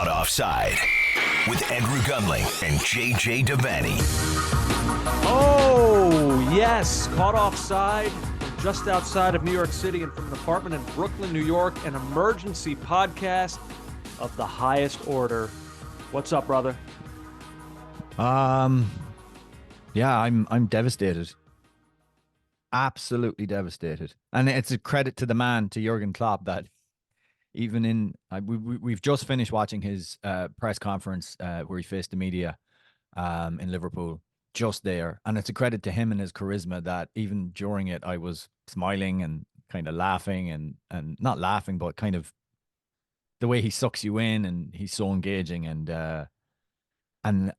Caught Offside with Andrew Gunling and JJ Devaney. Oh, yes. Caught Offside just outside of New York City and from an apartment in Brooklyn, New York, an emergency podcast of the highest order. What's up, brother? Yeah, I'm devastated. Absolutely devastated. And it's a credit to the man, to Jurgen Klopp, that even in we've just finished watching his press conference where he faced the media in Liverpool, just there. And it's a credit to him and his charisma that even during it, I was smiling and kind of laughing and not laughing, but kind of the way he sucks you in, and he's so engaging. And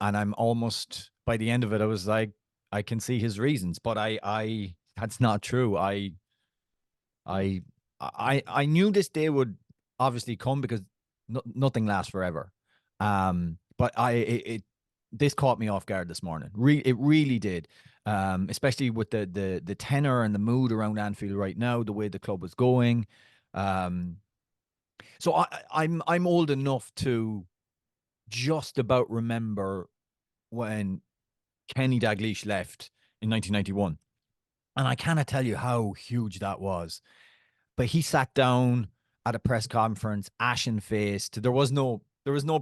I'm almost, by the end of it, I was like, I can see his reasons, but I that's not true. I knew this day would obviously come because nothing lasts forever. But this caught me off guard this morning. It really did. Especially with the tenor and the mood around Anfield right now, the way the club was going. So I'm old enough to just about remember when Kenny Dalglish left in 1991. And I cannot tell you how huge that was. But he sat down at a press conference, ashen-faced. There was no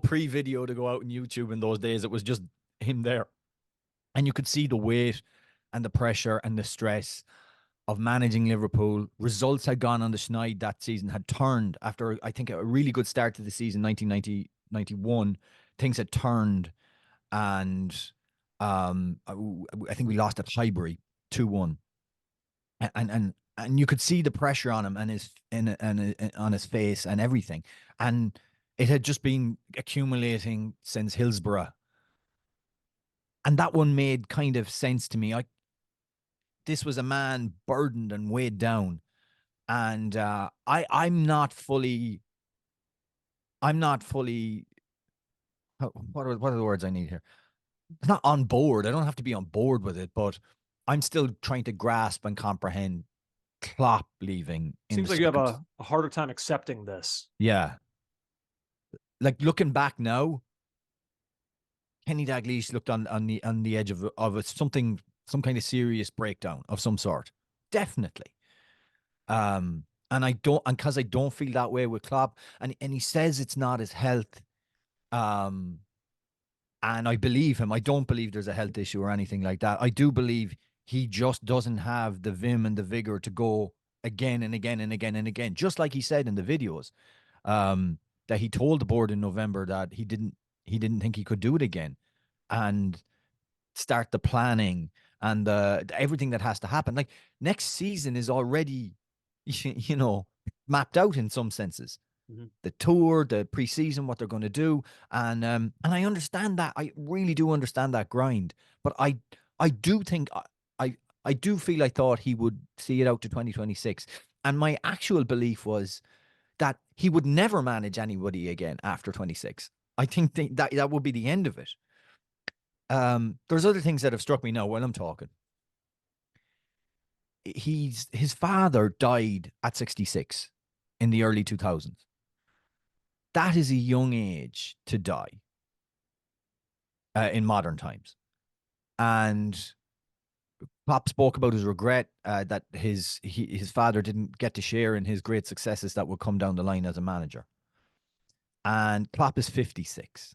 pre-video to go out on YouTube in those days. It was just him there. And you could see the weight and the pressure and the stress of managing Liverpool. Results had gone on the schneid that season, had turned after, I think, a really good start to the season, 1990-91. Things had turned, and I think we lost at Highbury 2-1. And you could see the pressure on him and his on his face and everything. And it had just been accumulating since Hillsborough. And that one made kind of sense to me. This was a man burdened and weighed down. And I'm not fully what are the words I need here? It's not on board. I don't have to be on board with it, but I'm still trying to grasp and comprehend Klopp leaving. Seems like you have a harder time accepting this. Yeah. Like, looking back now, Kenny Dalglish looked on the edge of some kind of serious breakdown of some sort. Definitely. And because I don't feel that way with Klopp, and he says it's not his health. And I believe him. I don't believe there's a health issue or anything like that. I do believe he just doesn't have the vim and the vigor to go again and again and again and again. Just like he said in the videos, that he told the board in November that he didn't think he could do it again, and start the planning and everything that has to happen. Like, next season is already, mapped out in some senses. Mm-hmm. The tour, the preseason, what they're going to do, and I understand that. I really do understand that grind, but I do think I do feel I thought he would see it out to 2026, and my actual belief was that he would never manage anybody again after 26. I think that would be the end of it. There's other things that have struck me now while I'm talking. His father died at 66 in the early 2000s. That is a young age to die in modern times. And Klopp spoke about his regret that his father didn't get to share in his great successes that would come down the line as a manager. And Klopp is 56.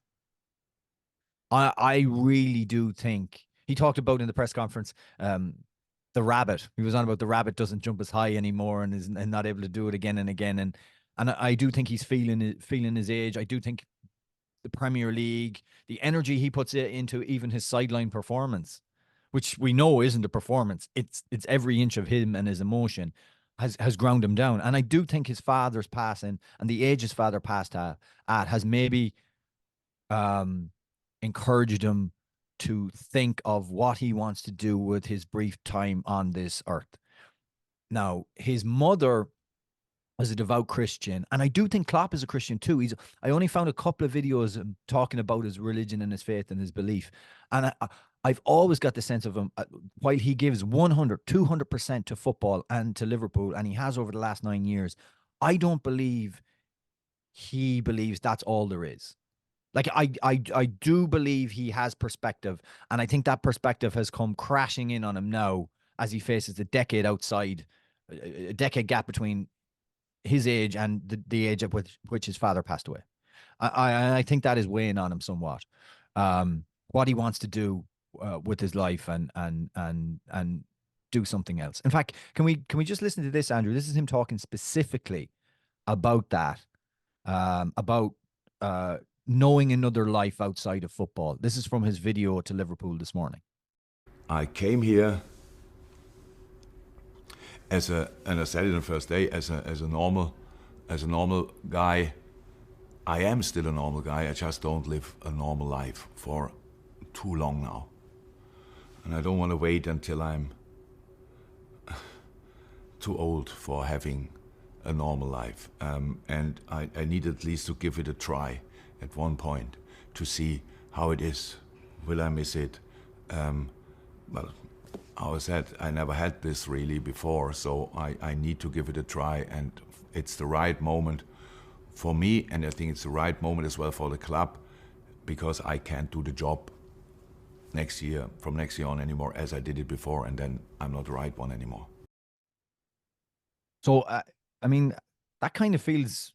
I really do think, he talked about in the press conference, the rabbit. He was on about the rabbit doesn't jump as high anymore and is not able to do it again and again. And I do think he's feeling his age. I do think the Premier League, the energy he puts into even his sideline performance, which we know isn't a performance, it's every inch of him and his emotion, has ground him down. And I do think his father's passing and the age his father passed at has maybe encouraged him to think of what he wants to do with his brief time on this earth. Now, his mother was a devout Christian, and I do think Klopp is a Christian too. I only found a couple of videos talking about his religion and his faith and his belief, and I've always got the sense of him, while he gives 100, 200% to football and to Liverpool, and he has over the last 9 years, I don't believe he believes that's all there is. Like I do believe he has perspective, and I think that perspective has come crashing in on him now as he faces a decade gap between his age and the age at which his father passed away. I think that is weighing on him somewhat. What he wants to do with his life and do something else. In fact, can we just listen to this, Andrew? This is him talking specifically about that, about knowing another life outside of football. This is from his video to Liverpool this morning. I came here and I said it on the first day, as a normal guy. I am still a normal guy. I just don't live a normal life for too long now, and I don't want to wait until I'm too old for having a normal life. And I need at least to give it a try at one point to see how it is. Will I miss it? Well, I said I never had this really before, so I need to give it a try, and it's the right moment for me, and I think it's the right moment as well for the club, because I can't do the job from next year on anymore as I did it before, and then I'm not the right one anymore. So, I mean, that kind of feels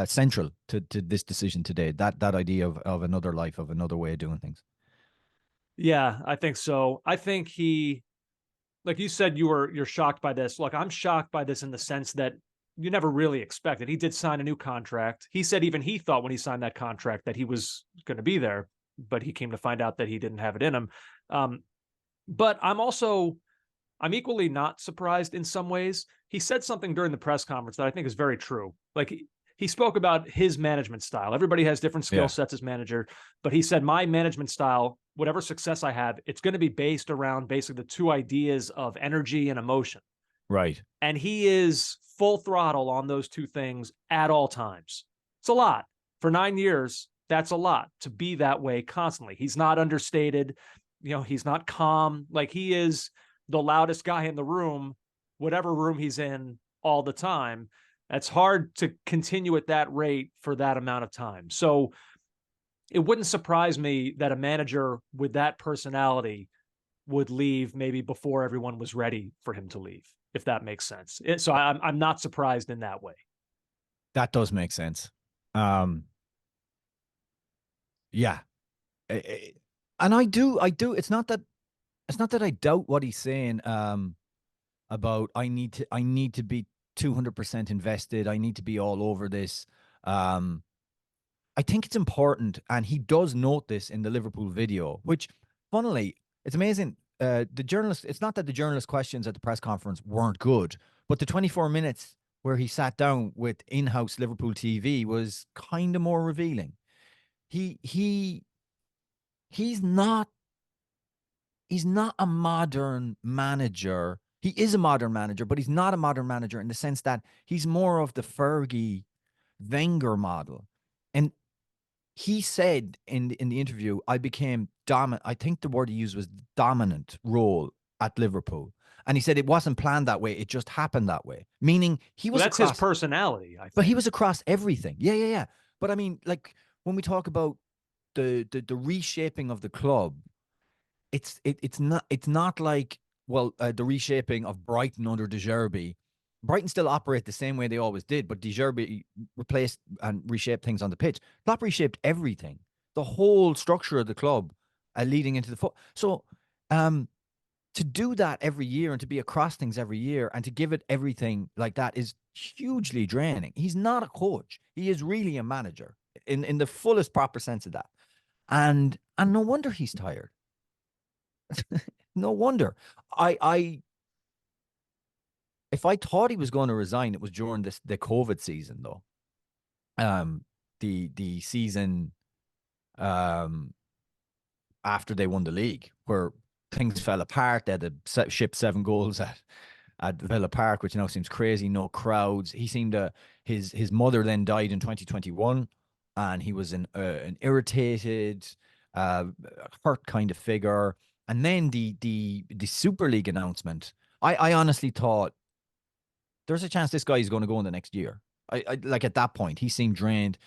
central to this decision today, that idea of another life, of another way of doing things. Yeah, I think so. I think he, like you said, you're shocked by this. Look, I'm shocked by this in the sense that you never really expected. He did sign a new contract. He said even he thought when he signed that contract that he was going to be there, but he came to find out that he didn't have it in him. But I'm equally not surprised in some ways. He said something during the press conference that I think is very true. Like he spoke about his management style. Everybody has different skill sets as manager, but he said, my management style, whatever success I have, it's going to be based around basically the two ideas of energy and emotion. Right. And he is full throttle on those two things at all times. It's a lot. For 9 years, that's a lot to be that way constantly. He's not understated. He's not calm. Like, he is the loudest guy in the room, whatever room he's in, all the time. That's hard to continue at that rate for that amount of time. So it wouldn't surprise me that a manager with that personality would leave maybe before everyone was ready for him to leave, if that makes sense. So I'm not surprised in that way. That does make sense. Yeah. And I do. It's not that I doubt what he's saying about I need to be 200% invested. I need to be all over this. I think it's important, and he does note this in the Liverpool video, which, funnily, it's amazing. The journalist, it's not that the journalist questions at the press conference weren't good, but the 24 minutes where he sat down with in-house Liverpool TV was kind of more revealing. He's not a modern manager. He is a modern manager, but he's not a modern manager in the sense that he's more of the Fergie Wenger model. And he said in the interview, I became dominant. I think the word he used was dominant role at Liverpool. And he said it wasn't planned that way. It just happened that way. Meaning he was that's his personality, I think. But he was across everything. Yeah. But I mean, like, when we talk about the reshaping of the club, it's not like, well, the reshaping of Brighton under De Zerbi. Brighton still operate the same way they always did, but De Zerbi replaced and reshaped things on the pitch. Klopp reshaped everything, the whole structure of the club, leading into the foot. So, to do that every year and to be across things every year and to give it everything like that is hugely draining. He's not a coach. He is really a manager in the fullest proper sense of that. And no wonder he's tired. No wonder. If I thought he was going to resign, it was during the COVID season, though. The season after they won the league, where things fell apart. They had to ship 7 goals at Villa Park, which now seems crazy. No crowds. He seemed his mother then died in 2021, and he was an irritated, hurt kind of figure. And then the Super League announcement, I honestly thought there's a chance this guy is going to go in the next year. I like, at that point, he seemed drained.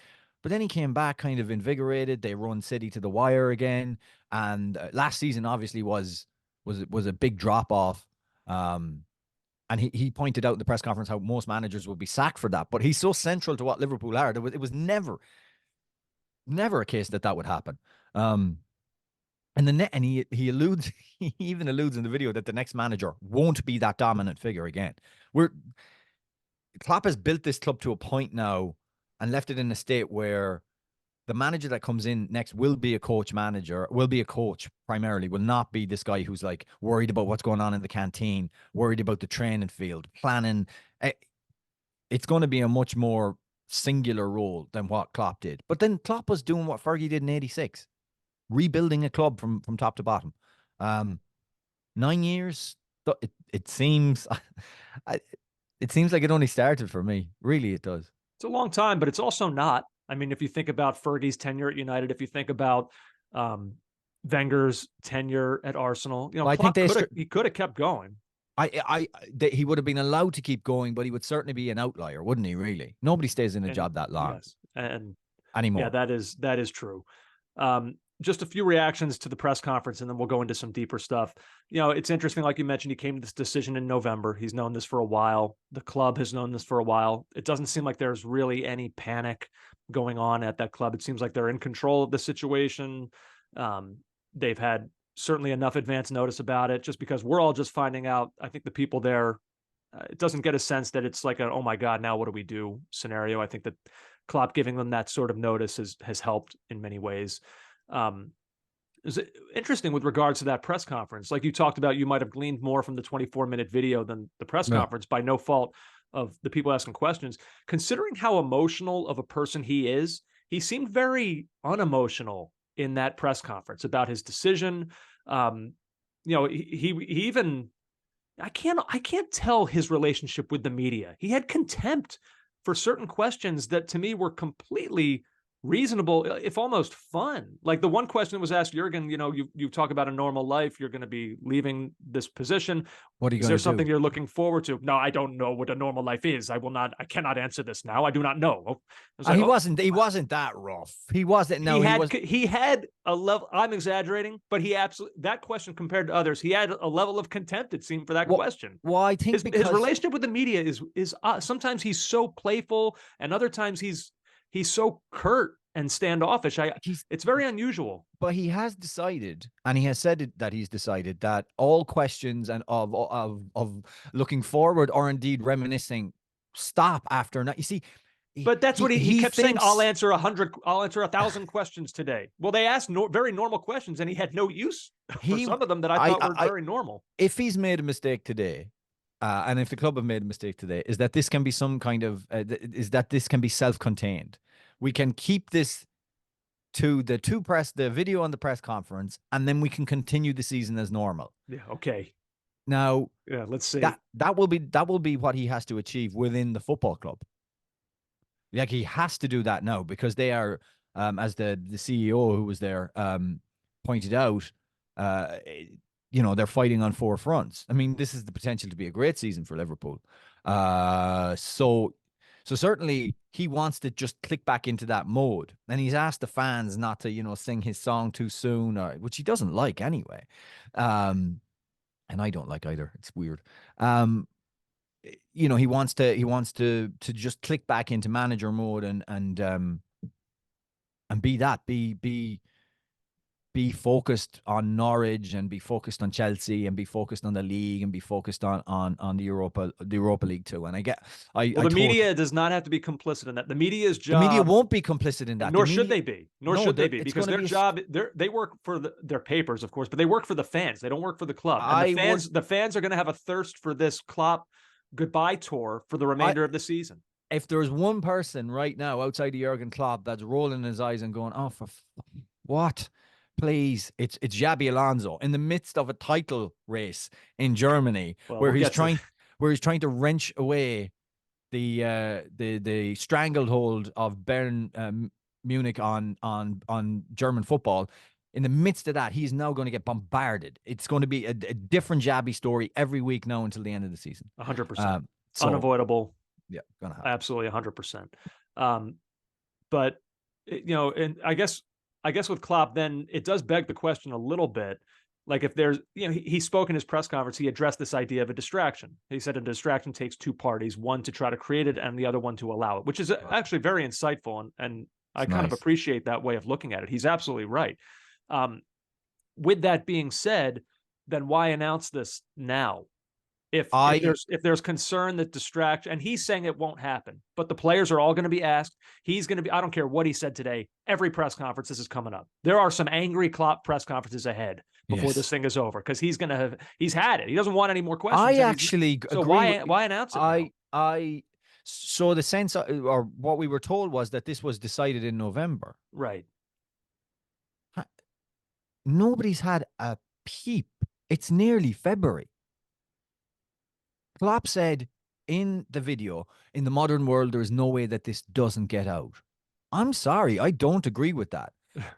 But then he came back kind of invigorated. They run City to the wire again, and last season obviously was a big drop off. And he pointed out in the press conference how most managers would be sacked for that. But he's so central to what Liverpool are. It was never a case that would happen. And he alludes, he even alludes in the video that the next manager won't be that dominant figure again. Klopp has built this club to a point now and left it in a state where the manager that comes in next will be a coach primarily, will not be this guy who's like worried about what's going on in the canteen, worried about the training field, planning. It's going to be a much more singular role than what Klopp did. But then Klopp was doing what Fergie did in '86, rebuilding a club from top to bottom. 9 years, it seems it seems like it only started for me. Really, it does. It's a long time, but it's also not. I mean, if you think about Fergie's tenure at United, if you think about Wenger's tenure at Arsenal, I think he could have kept going. He would have been allowed to keep going, but he would certainly be an outlier, wouldn't he? Really, nobody stays in a job that long. Yes, and anymore. Yeah, that is true. Just a few reactions to the press conference, and then we'll go into some deeper stuff. It's interesting, like you mentioned, he came to this decision in November. He's known this for a while. The club has known this for a while. It doesn't seem like there's really any panic going on at that club. It seems like they're in control of the situation. They've had certainly enough advance notice about it, just because we're all just finding out. I think the people there, it doesn't get a sense that it's like a, oh my God, now what do we do scenario. I think that Klopp giving them that sort of notice has helped in many ways. It's interesting with regards to that press conference. Like you talked about, you might have gleaned more from the 24-minute video than the press conference, by no fault of the people asking questions. Considering how emotional of a person he is, he seemed very unemotional in that press conference about his decision. He even, I can't tell his relationship with the media. He had contempt for certain questions that to me were completely reasonable, if almost fun. Like the one question that was asked, Jurgen, you talk about a normal life, you're going to be leaving this position. What are you Is going there to something do? you're looking forward to? No, I don't know what a normal life is. I cannot answer this now. I do not know. He wasn't that rough. He wasn't. No, he had a level. I'm exaggerating, but he absolutely, that question compared to others, he had a level of contempt, it seemed, for that question. Well, I think his relationship with the media is sometimes he's so playful, and other times he's so curt and standoffish. It's very unusual. But he has decided, and he has said that he's decided that all questions and of looking forward or indeed reminiscing stop after. You see, but that's what he kept saying. I'll answer 1,000 questions today. Well, they asked very normal questions, and he had no use for some of them that I thought were very normal. If he's made a mistake today, and if the club have made a mistake today, is that this can be some kind of this can be self-contained. We can keep this to the video on the press conference, and then we can continue the season as normal. Yeah. Okay. Now, yeah, let's see. That will be what he has to achieve within the football club. Like he has to do that now, because they are, as the CEO who was there pointed out, they're fighting on four fronts. I mean, this is the potential to be a great season for Liverpool. So certainly he wants to just click back into that mode. And he's asked the fans not to, sing his song too soon, which he doesn't like anyway. And I don't like either. It's weird. He wants to just click back into manager mode and be focused on Norwich, and be focused on Chelsea, and be focused on the league, and be focused on the Europa League too. And the media does not have to be complicit in that. The media's job. The media won't be complicit in that. Nor should they be. Because their job, they work for their papers, of course, but they work for the fans. They don't work for the club. And the fans are going to have a thirst for this Klopp goodbye tour for the remainder of the season. If there's one person right now outside of Jurgen Klopp that's rolling his eyes and going, "Oh, for what?" Please, it's Xabi Alonso in the midst of a title race in Germany, where he's trying to wrench away the stranglehold of Bayern Munich on German football. In the midst of that, he's now going to get bombarded. It's going to be a different Xabi story every week now until the end of the season. 100%, unavoidable. Yeah, gonna happen. Absolutely 100%. But And I guess with Klopp, then it does beg the question a little bit. Like if there's, he spoke in his press conference, he addressed this idea of a distraction. He said a distraction takes two parties, one to try to create it and the other one to allow it, which is actually very insightful. And I kind of appreciate that way of looking at it. He's absolutely right. With that being said, then why announce this now? If there's concern that distraction, and he's saying it won't happen, but the players are all going to be asked. He's going to be, I don't care what he said today, every press conference this is coming up. There are some angry Klopp press conferences ahead before this thing is over, because he's had it. He doesn't want any more questions. I actually agree. So why announce it? So the sense or what we were told was that this was decided in November. Right. Nobody's had a peep. It's nearly February. Klopp said in the video, in the modern world, there is no way that this doesn't get out. I'm sorry, I don't agree with that.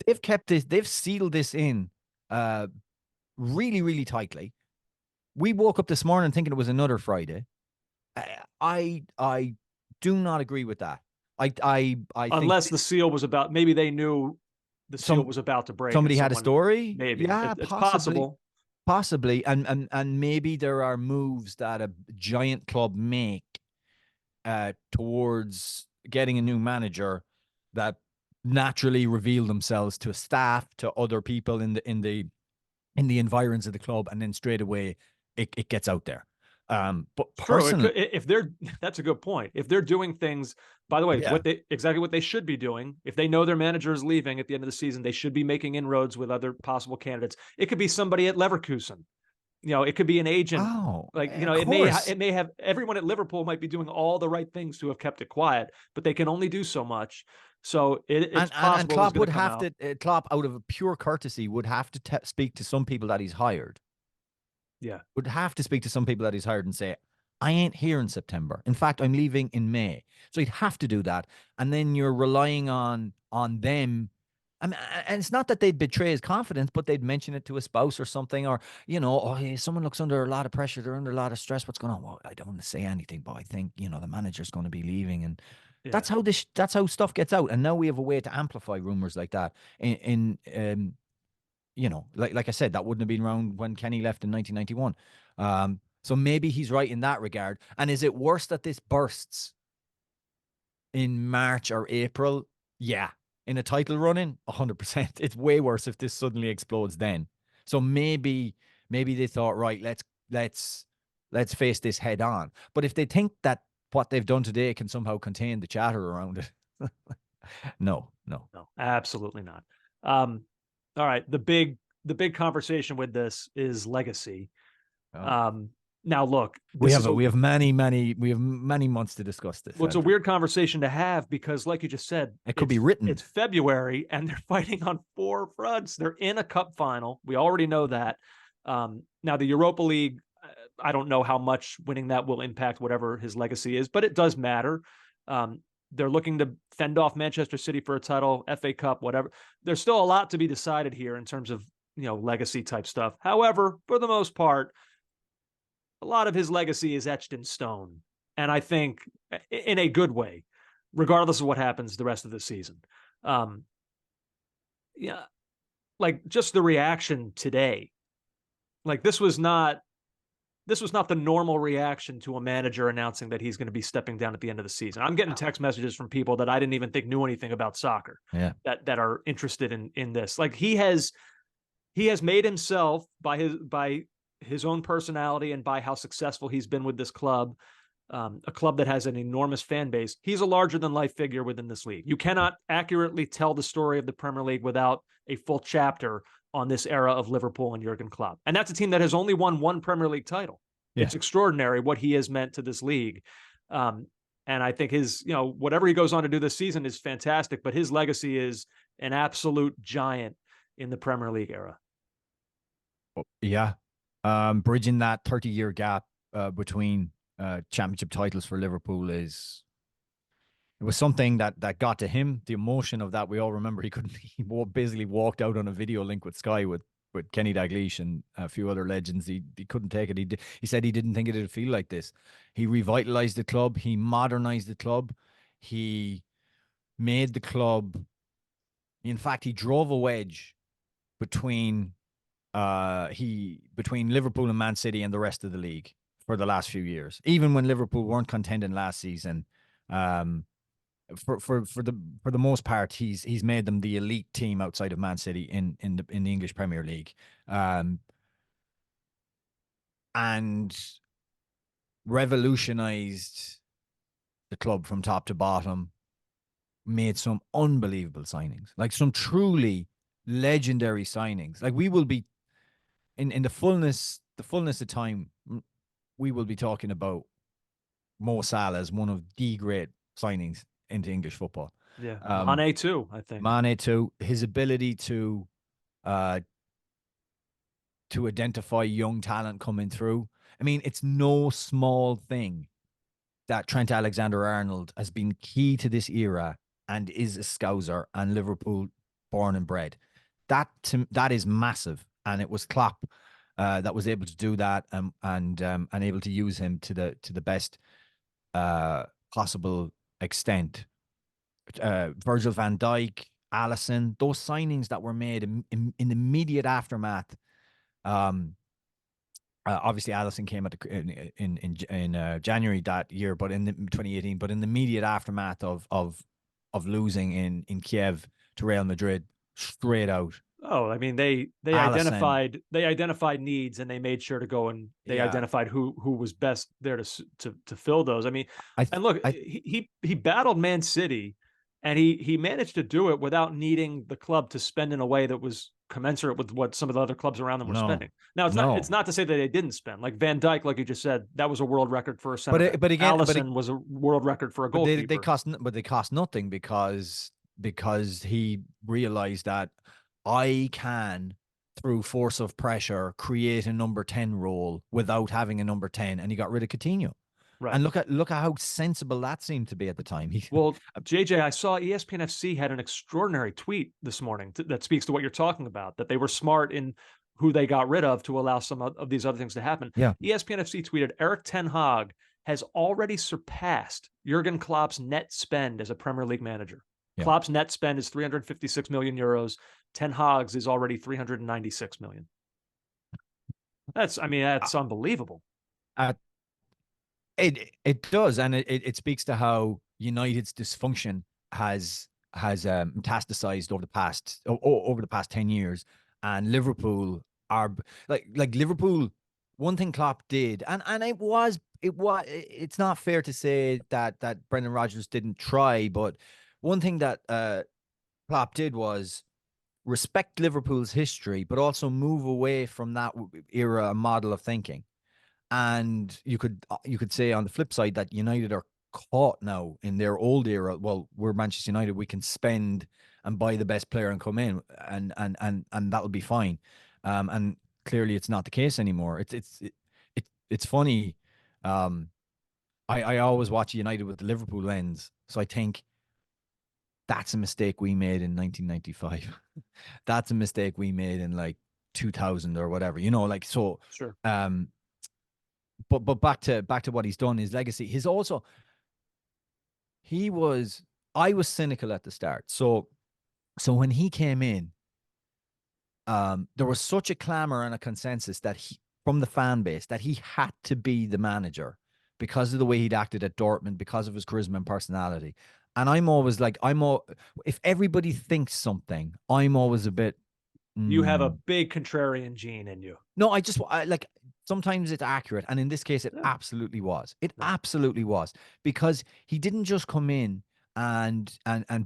They've kept this, they've sealed this in really, really tightly. We woke up this morning thinking it was another Friday. I do not agree with that. I unless the seal was about, maybe they knew the seal was about to break. Somebody had a story. Maybe. Yeah, it's possible. Possibly, and maybe there are moves that a giant club make towards getting a new manager that naturally reveal themselves to staff, to other people in the environs of the club, and then straight away it gets out there. But personally, that's a good point. If they're doing things, by the way, exactly what they should be doing. If they know their manager is leaving at the end of the season, they should be making inroads with other possible candidates. It could be somebody at Leverkusen. It could be an agent. It may have, everyone at Liverpool might be doing all the right things to have kept it quiet, but they can only do so much. So it's possible. And Klopp would have to, Klopp, out of a pure courtesy, would have to speak to some people that he's hired. Yeah. Would have to speak to some people that he's hired and say, I ain't here in September. In fact, I'm leaving in May. So he'd have to do that. And then you're relying on them. And it's not that they'd betray his confidence, but they'd mention it to a spouse or something, or, someone looks under a lot of pressure. They're under a lot of stress. What's going on? Well, I don't want to say anything, but I think, the manager's going to be leaving. And that's how stuff gets out. And now we have a way to amplify rumors like that like I said, that wouldn't have been around when Kenny left in 1991. So maybe he's right in that regard. And is it worse that this bursts in March or April? Yeah. In a title run-in, 100%. It's way worse if this suddenly explodes then. So maybe they thought, right, let's face this head on. But if they think that what they've done today can somehow contain the chatter around it, no, absolutely not. All right, the big conversation with this is legacy. Now, look, we have many months to discuss this. Well, it's a weird conversation to have because, like you just said, it could be written. It's February, and they're fighting on four fronts. They're in a cup final. We already know that. Now, the Europa League, I don't know how much winning that will impact whatever his legacy is, but it does matter. They're looking to fend off Manchester City for a title, FA Cup, whatever. There's still a lot to be decided here in terms of, legacy type stuff. However, for the most part, a lot of his legacy is etched in stone. And I think in a good way, regardless of what happens the rest of the season. Like just the reaction today, like this was not the normal reaction to a manager announcing that he's going to be stepping down at the end of the season. I'm getting text messages from people that I didn't even think knew anything about soccer, that are interested in this. Like he has made himself by his own personality and by how successful he's been with this club, a club that has an enormous fan base. He's a larger than life figure within this league. You cannot accurately tell the story of the Premier League without a full chapter on this era of Liverpool and Jurgen Klopp. And that's a team that has only won one Premier League title. Yeah. It's extraordinary what he has meant to this league. And I think his, whatever he goes on to do this season is fantastic, but his legacy is an absolute giant in the Premier League era. Yeah. Bridging that 30-year gap between championship titles for Liverpool it was something that got to him. The emotion of that, we all remember. He basically walked out on a video link with Sky with Kenny Dalglish and a few other legends. He couldn't take it. He said he didn't think it'd feel like this. He revitalized the club. He modernized the club. He made the club In fact, he drove a wedge between between Liverpool and Man City and the rest of the league for the last few years. Even when Liverpool weren't contending last season, for the most part, he's made them the elite team outside of Man City in the English Premier League, and revolutionized the club from top to bottom. Made some unbelievable signings, like some truly legendary signings. Like we will be in the fullness of time, we will be talking about Mo Salah as one of the great signings into English football. Yeah, Mane too, I think. Mane too. His ability to identify young talent coming through. I mean, it's no small thing that Trent Alexander-Arnold has been key to this era and is a Scouser and Liverpool born and bred. That is massive, and it was Klopp that was able to do that and able to use him to the best possible extent. Virgil van Dijk, Alisson, those signings that were made in the immediate aftermath. Obviously, Alisson came at in January that year, but in 2018, but in the immediate aftermath of losing in Kiev to Real Madrid, straight out. Oh, I mean, they Alisson. identified needs, and they made sure to go and they identified who was best there to fill those. I mean, and look, he battled Man City, and he managed to do it without needing the club to spend in a way that was commensurate with what some of the other clubs around them were spending. Now, it's not to say that they didn't spend. Like Van Dijk, like you just said, that was a world record for a center. But again, Alisson was a world record for a goalkeeper. They cost nothing because he realized that I can, through force of pressure, create a number 10 role without having a number 10, and he got rid of Coutinho. Right. And look at how sensible that seemed to be at the time. Well, JJ, I saw ESPN FC had an extraordinary tweet this morning that speaks to what you're talking about, that they were smart in who they got rid of to allow some of these other things to happen. Yeah. ESPN FC tweeted, Erik ten Hag has already surpassed Jurgen Klopp's net spend as a Premier League manager. Yeah. Klopp's net spend is 356 million euros. Ten Hag's is already 396 million. That's unbelievable. It does, and it speaks to how United's dysfunction has metastasized over the past 10 years, and Liverpool are like Liverpool. One thing Klopp did, and it's not fair to say that Brendan Rodgers didn't try, but one thing that Klopp did was respect Liverpool's history, but also move away from that era model of thinking. And you could say on the flip side that United are caught now in their old era. Well, we're Manchester United. We can spend and buy the best player and come in, and that'll be fine. And clearly, it's not the case anymore. It's funny. I always watch United with the Liverpool lens, so I think that's a mistake we made in 1995. That's a mistake we made in like 2000 or whatever. So. Sure. But back to what he's done, his legacy. I was cynical at the start. So when he came in, there was such a clamor and a consensus from the fan base that he had to be the manager because of the way he'd acted at Dortmund, because of his charisma and personality. And I'm always like, if everybody thinks something, I'm always a bit. You have a big contrarian gene in you. No, sometimes it's accurate. And in this case, it absolutely was. It absolutely was, because he didn't just come in and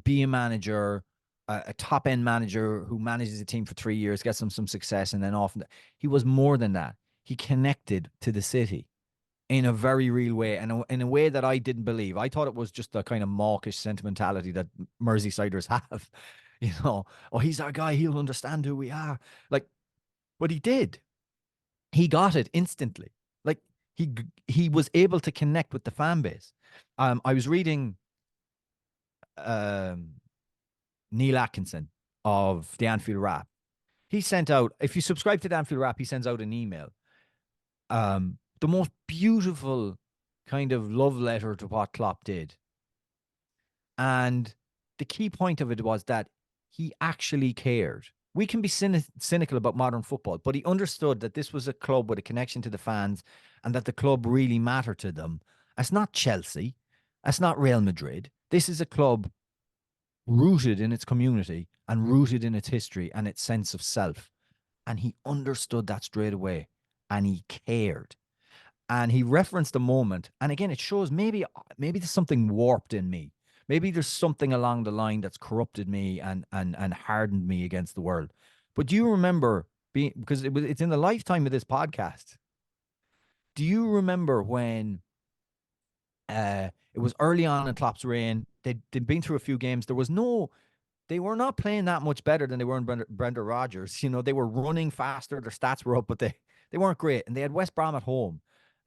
be a manager, a top end manager who manages a team for 3 years, gets them some success, and then off. He was more than that. He connected to the city in a very real way, and in a way that I didn't believe. I thought it was just a kind of mawkish sentimentality that Merseysiders have. He's our guy. He'll understand who we are. But he did. He got it instantly. Like he was able to connect with the fan base. I was reading Neil Atkinson of the Anfield Wrap. He sent out, if you subscribe to the Anfield Wrap, he sends out an email. The most beautiful kind of love letter to what Klopp did. And the key point of it was that he actually cared. We can be cynical about modern football, but he understood that this was a club with a connection to the fans and that the club really mattered to them. It's not Chelsea. It's not Real Madrid. This is a club rooted in its community and rooted in its history and its sense of self. And he understood that straight away and he cared. And he referenced a moment. And again, it shows maybe there's something warped in me. Maybe there's something along the line that's corrupted me and hardened me against the world. But do you remember being, because it's in the lifetime of this podcast. Do you remember when it was early on in Klopp's reign? They'd been through a few games. They were not playing that much better than they were in Brendan Rodgers. You know, they were running faster. Their stats were up, but they weren't great. And they had West Brom at home.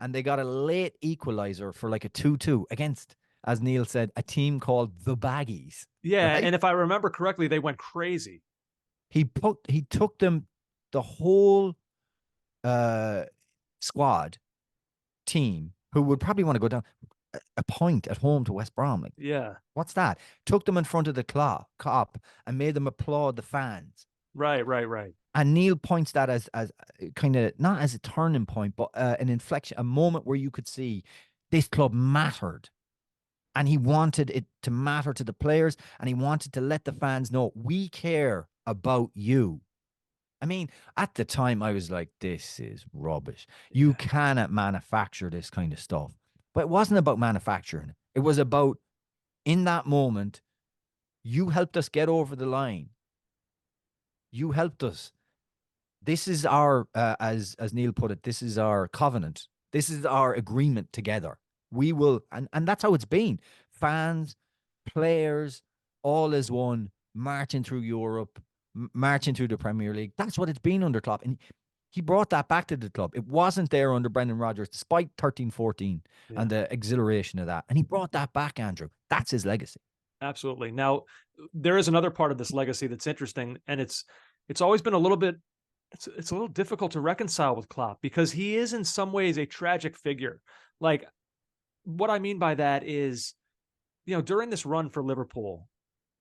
And they got a late equalizer for like a 2-2 against, as Neil said, a team called the Baggies. Yeah, right? and if I remember correctly, they went crazy. He took them, the whole squad team, who would probably want to go down a point at home to West Brom. Like, Yeah. what's that? Took them in front of the cop and made them applaud the fans. Right. And Neil points that as kind of not as a turning point, but an inflection, a moment where you could see this club mattered. And he wanted it to matter to the players, and he wanted to let the fans know, we care about you. I mean, at the time, I was like, this is rubbish. You cannot manufacture this kind of stuff. But it wasn't about manufacturing. It was about, in that moment, you helped us get over the line. You helped us. This is our, as Neil put it, this is our covenant. This is our agreement together. We will, and that's how it's been. Fans, players, all as one, marching through Europe, marching through the Premier League. That's what it's been under Klopp. And he brought that back to the club. It wasn't there under Brendan Rodgers, despite 13-14 and the exhilaration of that. And he brought that back, Andrew. That's his legacy. Absolutely. Now, there is another part of this legacy that's interesting, and it's always been a little bit, it's a little difficult to reconcile with Klopp because he is in some ways a tragic figure. Like, what I mean by that is, you know, during this run for Liverpool,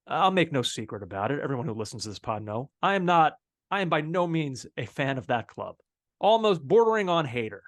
I'll make no secret about it. Everyone who listens to this pod know I am by no means a fan of that club, almost bordering on hater.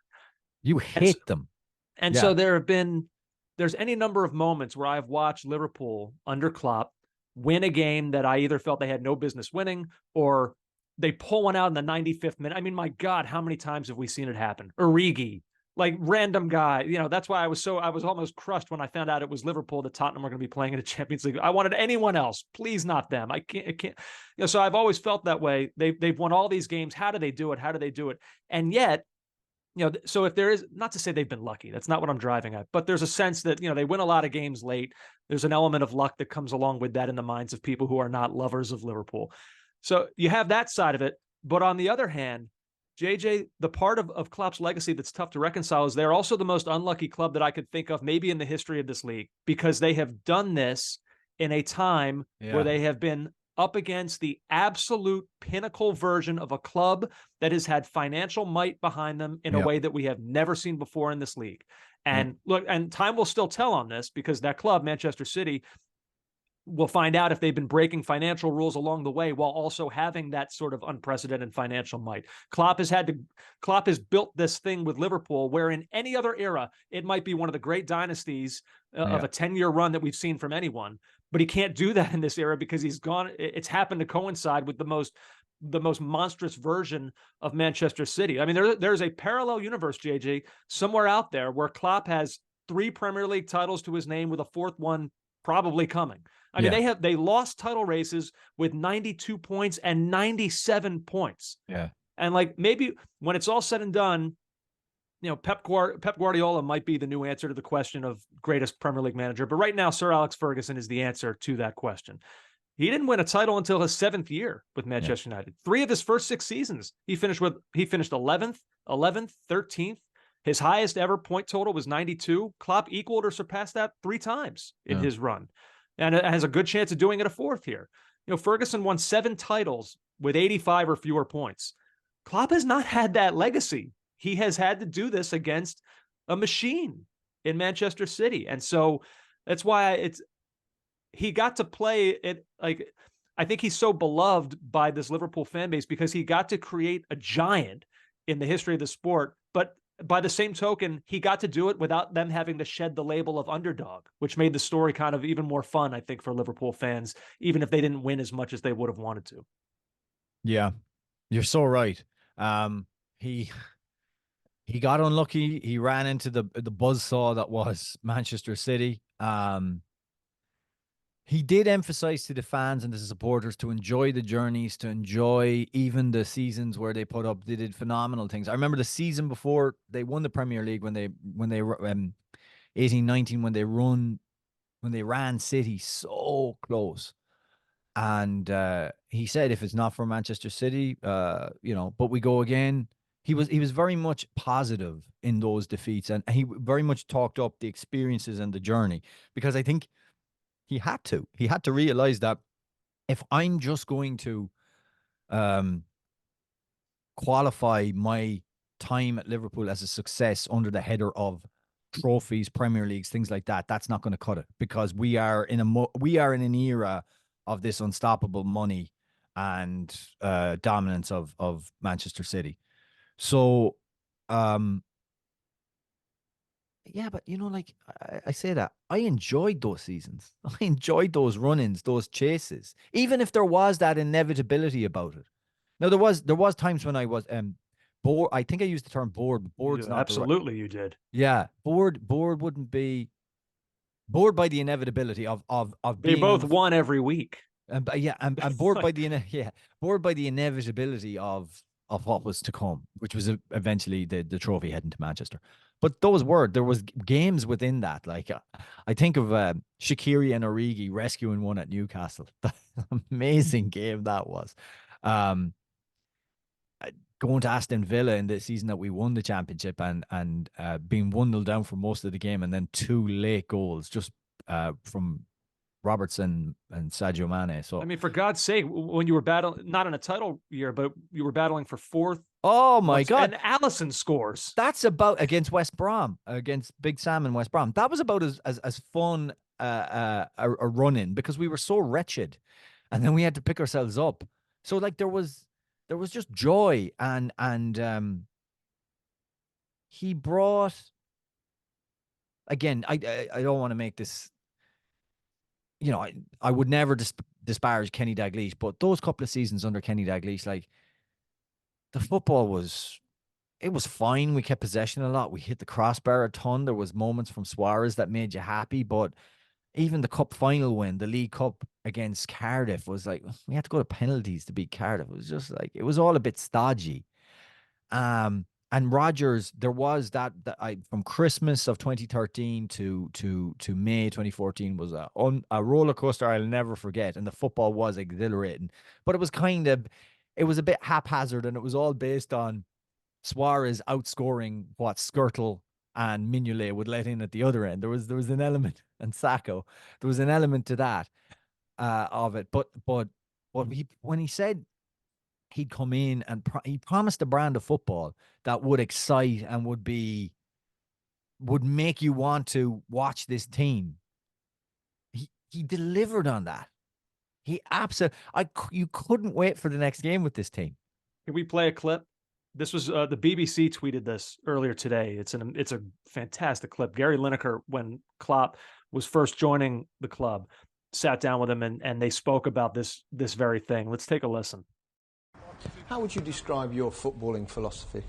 You hate them. And so there's any number of moments where I've watched Liverpool under Klopp win a game that I either felt they had no business winning or they pull one out in the 95th minute. I mean, my God, how many times have we seen it happen? Origi, like random guy. You know, that's why I was almost crushed when I found out it was Liverpool that Tottenham were going to be playing in the Champions League. I wanted anyone else, please not them. I can't. You know, so I've always felt that way. They've won all these games. How do they do it? How do they do it? And yet, you know, so if there is, not to say they've been lucky, that's not what I'm driving at, but there's a sense that, you know, they win a lot of games late. There's an element of luck that comes along with that in the minds of people who are not lovers of Liverpool. So you have that side of it. But on the other hand, JJ, the part of Klopp's legacy that's tough to reconcile is they're also the most unlucky club that I could think of maybe in the history of this league, because they have done this in a time where they have been up against the absolute pinnacle version of a club that has had financial might behind them in a way that we have never seen before in this league. And look, and time will still tell on this, because that club, Manchester City, we'll find out if they've been breaking financial rules along the way while also having that sort of unprecedented financial might. Klopp has built this thing with Liverpool where in any other era, it might be one of the great dynasties of a 10-year run that we've seen from anyone. But he can't do that in this era because it's happened to coincide with the most monstrous version of Manchester City. I mean, there's a parallel universe, JJ, somewhere out there where Klopp has 3 Premier League titles to his name with a 4th one probably coming. I mean, they lost title races with 92 points and 97 points. Yeah. And like, maybe when it's all said and done, you know, Pep Guardiola might be the new answer to the question of greatest Premier League manager. But right now, Sir Alex Ferguson is the answer to that question. He didn't win a title until his 7th year with Manchester United. 3 of his first 6 seasons, he finished 11th, 13th. His highest ever point total was 92. Klopp equaled or surpassed that 3 times in his run, and it has a good chance of doing it a 4th here. You know, Ferguson won 7 titles with 85 or fewer points. Klopp has not had that legacy. He has had to do this against a machine in Manchester City. And so that's why he got to play it. Like, I think he's so beloved by this Liverpool fan base because he got to create a giant in the history of the sport. But by the same token, he got to do it without them having to shed the label of underdog, which made the story kind of even more fun, I think, for Liverpool fans, even if they didn't win as much as they would have wanted to. Yeah, you're so right. He he got unlucky. He ran into the buzzsaw that was Manchester City. He did emphasize to the fans and the supporters to enjoy the journeys, to enjoy even the seasons where they did phenomenal things. I remember the season before they won the Premier League when they 18-19 when they ran City so close. And he said, if it's not for Manchester City, but we go again. He was very much positive in those defeats, and he very much talked up the experiences and the journey, because I think he had to realize that if I'm just going to qualify my time at Liverpool as a success under the header of trophies, Premier Leagues, things like that, that's not going to cut it, because we are in an era of this unstoppable money and dominance of Manchester City. So, yeah, but like I say that I enjoyed those seasons. I enjoyed those run-ins, those chases, even if there was that inevitability about it. Now there was times when I was bored. I think I used the term bored. But bored's not absolutely you did. Yeah, bored wouldn't be bored by the inevitability of They being both won every week. And yeah, I'm bored by bored by the inevitability of what was to come, which was eventually the trophy heading to Manchester. But there was games within that. Like I think of Shaqiri and Origi rescuing one at Newcastle. Amazing game that was. Going to Aston Villa in the season that we won the championship and being 1-0 down for most of the game, and then 2 late goals just from Robertson and Sadio Mane. So I mean, for God's sake, when you were battling, not in a title year, but you were battling for 4th. Oh my God! And Allison scores. That's about against West Brom, against Big Sam and West Brom. That was about as fun a run in, because we were so wretched, and then we had to pick ourselves up. So like there was just joy, and he brought, again, I don't want to make this, I would never disparage Kenny Dalglish, but those couple of seasons under Kenny Dalglish, like the football was fine. We kept possession a lot. We hit the crossbar a ton. There was moments from Suarez that made you happy, but even the cup final win, the League Cup against Cardiff, was like, we had to go to penalties to beat Cardiff. It was just like, it was all a bit stodgy. And Rodgers, there was that from Christmas of 2013 to May 2014 was a roller coaster I'll never forget. And the football was exhilarating, but it was a bit haphazard, and it was all based on Suarez outscoring what Skirtle and Mignolet would let in at the other end. There was an element, and Sacco, there was an element to that of it. But when he said he'd come in and he promised a brand of football that would excite and would make you want to watch this team, he delivered on that. He absolutely, you couldn't wait for the next game with this team. Can we play a clip? This was the BBC tweeted this earlier today. It's a fantastic clip. Gary Lineker, when Klopp was first joining the club, sat down with him and they spoke about this very thing. Let's take a listen. How would you describe your footballing philosophy?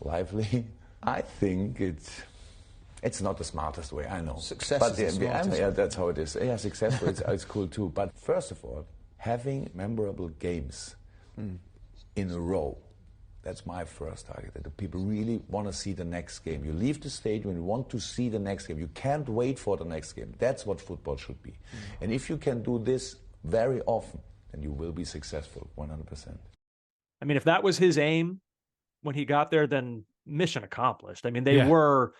Lively. I think it's not the smartest way, I know. Success but is the smartest yeah, that's how it is. Yeah, successful, it's cool too. But first of all, having memorable games in a row, that's my first target. That the people really want to see the next game. You leave the stadium, you want to see the next game. You can't wait for the next game. That's what football should be. And if you can do this very often, then you will be successful, 100%. I mean, if that was his aim when he got there, then mission accomplished. I mean, they were,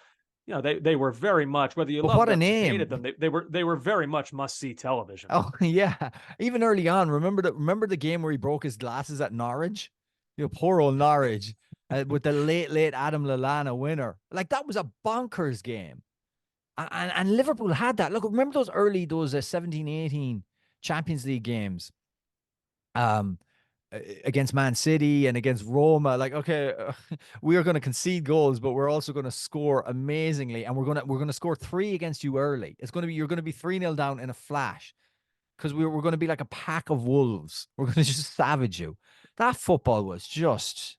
they were very much, whether you loved them or hated them, they were very much must-see television. Oh yeah, even early on. Remember the game where he broke his glasses at Norwich? Poor old Norwich with the late Adam Lallana winner. Like, that was a bonkers game, and Liverpool had that. Look, remember those 17-18 Champions League games um, against Man City and against Roma. Like, okay, we are going to concede goals, but we're also going to score amazingly, and we're going to score 3 against you early. You're going to be 3-0 down in a flash because we're going to be like a pack of wolves. We're going to just savage you. That football was just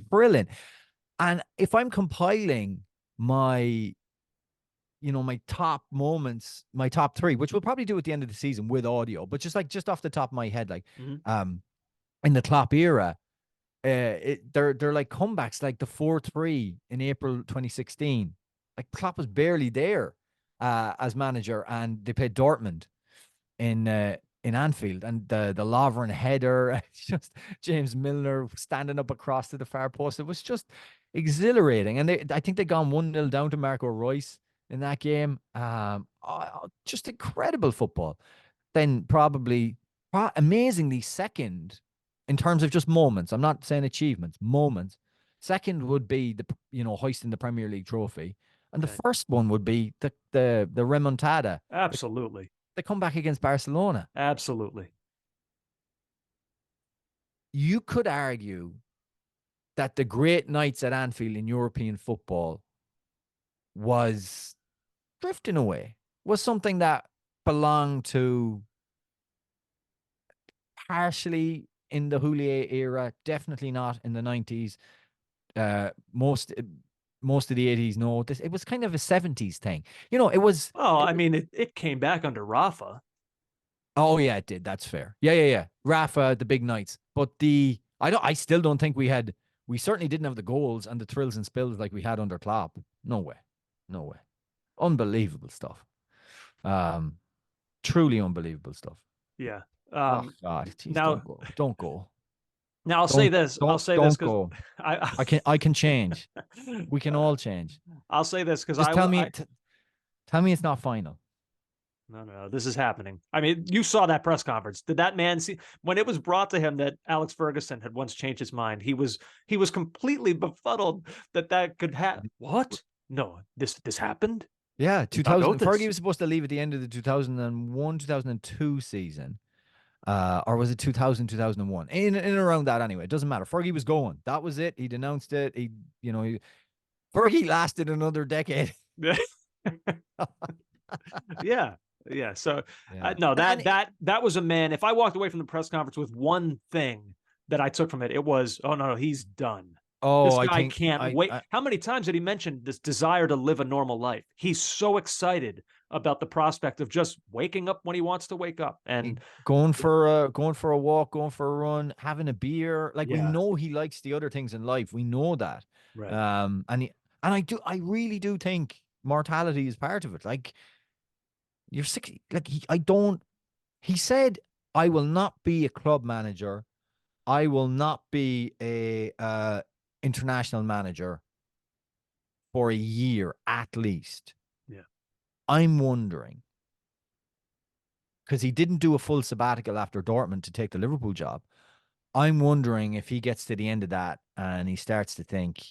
thrilling. And if I'm compiling my my top moments, my top 3, which we'll probably do at the end of the season with audio, but just off the top of my head, like in the Klopp era, they're like comebacks, like the 4-3 in April 2016. Like Klopp was barely there as manager, and they played Dortmund in Anfield, and the Lovren header, just James Milner standing up across to the far post. It was just exhilarating, and I think they gone 1-0 down to Marco Reus in that game. Just incredible football. Then probably amazingly second in terms of just moments. I'm not saying achievements, moments. Second would be the hoisting the Premier League trophy, and the first one would be the remontada. Absolutely. The comeback against Barcelona. Absolutely. You could argue that the great nights at Anfield in European football was drifting away, was something that belonged to partially in the Houllier era, definitely not in the 90s. Most of the 80s, no. It was kind of a 70s thing. It was. Oh, I mean, it came back under Rafa. Oh yeah, it did. That's fair. Yeah. Rafa, the big nights. But I still don't think we certainly didn't have the goals and the thrills and spills like we had under Klopp. No way. Unbelievable stuff. Truly unbelievable stuff. Yeah. Oh God, geez, now, don't go. Now I'll say this because I can change. We can all change. I'll say this because just tell me it's not final. No, this is happening. I mean, you saw that press conference. Did that man see when it was brought to him that Alex Ferguson had once changed his mind? He was completely befuddled that could happen. What? No, this happened. Yeah, 2000. Fergie was supposed to leave at the end of the 2001-2002 season. Or was it 2000, 2001? In and around that anyway. It doesn't matter. Fergie was going. That was it. He denounced it. Fergie lasted another decade. Yeah. So no, that was a man. If I walked away from the press conference with one thing that I took from it, it was, oh no, he's done. Oh, this guy can't wait. How many times did he mention this desire to live a normal life? He's so excited about the prospect of just waking up when he wants to wake up and going for a walk, going for a run, having a beer. Like we know he likes the other things in life. We know that. Right. I really do think mortality is part of it. Like you're 60. Like he said, I will not be a club manager. I will not be a international manager for a year at least. Yeah. I'm wondering, because he didn't do a full sabbatical after Dortmund to take the Liverpool job. I'm wondering if he gets to the end of that and he starts to think,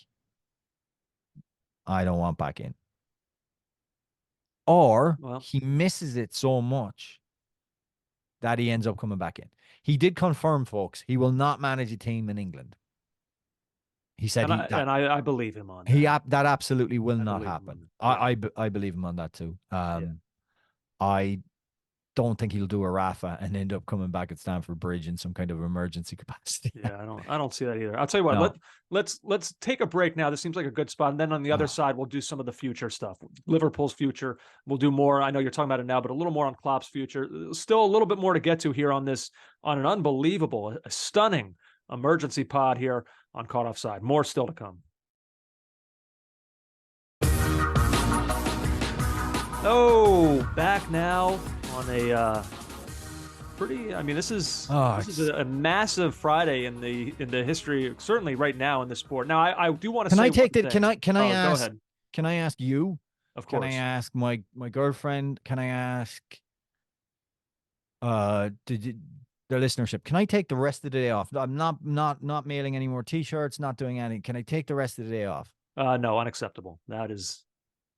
I don't want back in. Or he misses it so much that he ends up coming back in. He did confirm, folks, he will not manage a team in England. He said, I believe him on that. That absolutely will not happen. I believe him on that too. I don't think he'll do a Rafa and end up coming back at Stamford Bridge in some kind of emergency capacity. Yeah, I don't see that either. I'll tell you what, let's take a break now. This seems like a good spot. And then on the other side, we'll do some of the future stuff. Liverpool's future. We'll do more. I know you're talking about it now, but a little more on Klopp's future. Still a little bit more to get to here on an unbelievable, a stunning emergency pod here on Caught Offside. More still to come. Oh, back now on a pretty. I mean, this is a massive Friday in the history. Certainly, right now in the sport. Now, I do want to. Can I ask? Go ahead. Can I ask you? Of course. Can I ask my girlfriend? Can I ask? The listenership. Can I take the rest of the day off? I'm not mailing any more T-shirts. Not doing anything. Can I take the rest of the day off? No, unacceptable. That is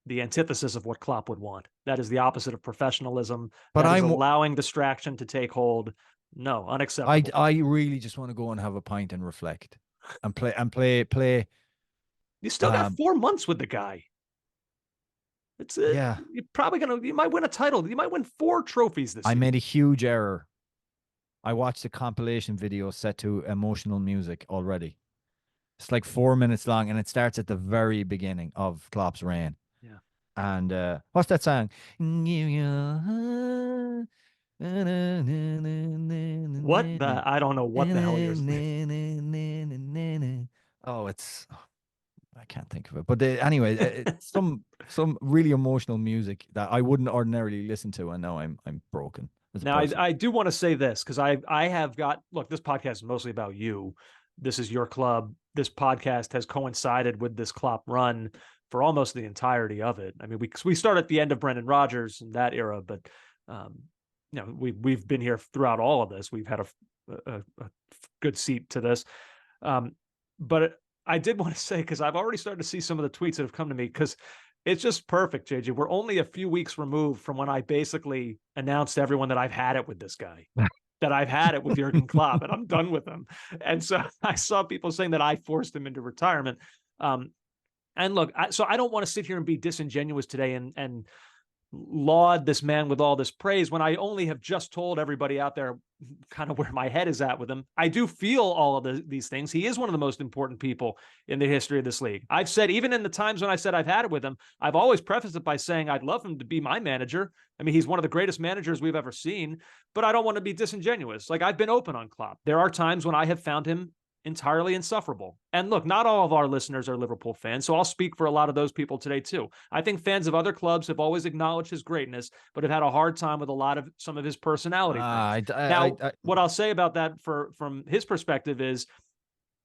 the antithesis of what Klopp would want. That is the opposite of professionalism. But I'm allowing distraction to take hold. No, unacceptable. I really just want to go and have a pint and reflect and play. You still got 4 months with the guy. It's yeah. You're probably you might win a title. You might win 4 trophies this year. I made a huge error. I watched a compilation video set to emotional music already. It's like 4 minutes long, and it starts at the very beginning of Klopp's reign. Yeah. And what's that song? What the? I don't know what the hell you're saying. Oh, I can't think of it. But anyway, some really emotional music that I wouldn't ordinarily listen to, and now I'm broken. Now, I do want to say this because I have got, look, this podcast is mostly about you. This is your club. This podcast has coincided with this Klopp run for almost the entirety of it. I mean, we start at the end of Brendan Rodgers in that era, but we've been here throughout all of this. We've had a good seat to this. But I did want to say, because I've already started to see some of the tweets that have come to me, because it's just perfect, JJ. We're only a few weeks removed from when I basically announced to everyone that I've had it with this guy, that I've had it with Jurgen Klopp, and I'm done with him. And so I saw people saying that I forced him into retirement. And look, so I don't want to sit here and be disingenuous today and laud this man with all this praise when I only have just told everybody out there kind of where my head is at with him. I do feel all of these things. He is one of the most important people in the history of this league. I've said, even in the times when I said I've had it with him, I've always prefaced it by saying I'd love him to be my manager. I mean, he's one of the greatest managers we've ever seen, but I don't want to be disingenuous. Like, I've been open on Klopp. There are times when I have found him entirely insufferable. And look, not all of our listeners are Liverpool fans, so I'll speak for a lot of those people today too. I think fans of other clubs have always acknowledged his greatness, but have had a hard time with some of his personality. What I'll say about that from his perspective is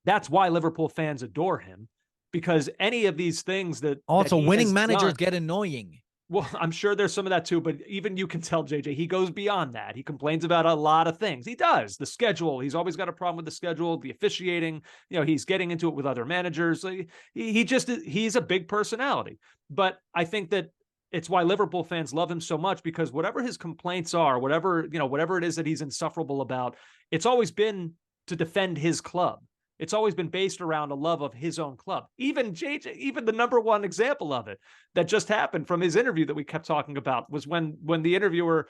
that's why Liverpool fans adore him, because any of these things that winning managers get annoying. Well, I'm sure there's some of that too, but even you can tell, JJ, he goes beyond that. He complains about a lot of things. He does. The schedule. He's always got a problem with the schedule, the officiating. He's getting into it with other managers. He's a big personality. But I think that it's why Liverpool fans love him so much, because whatever his complaints are, whatever it is that he's insufferable about, it's always been to defend his club. It's always been based around a love of his own club. Even JJ, even the number one example of it that just happened from his interview that we kept talking about was when the interviewer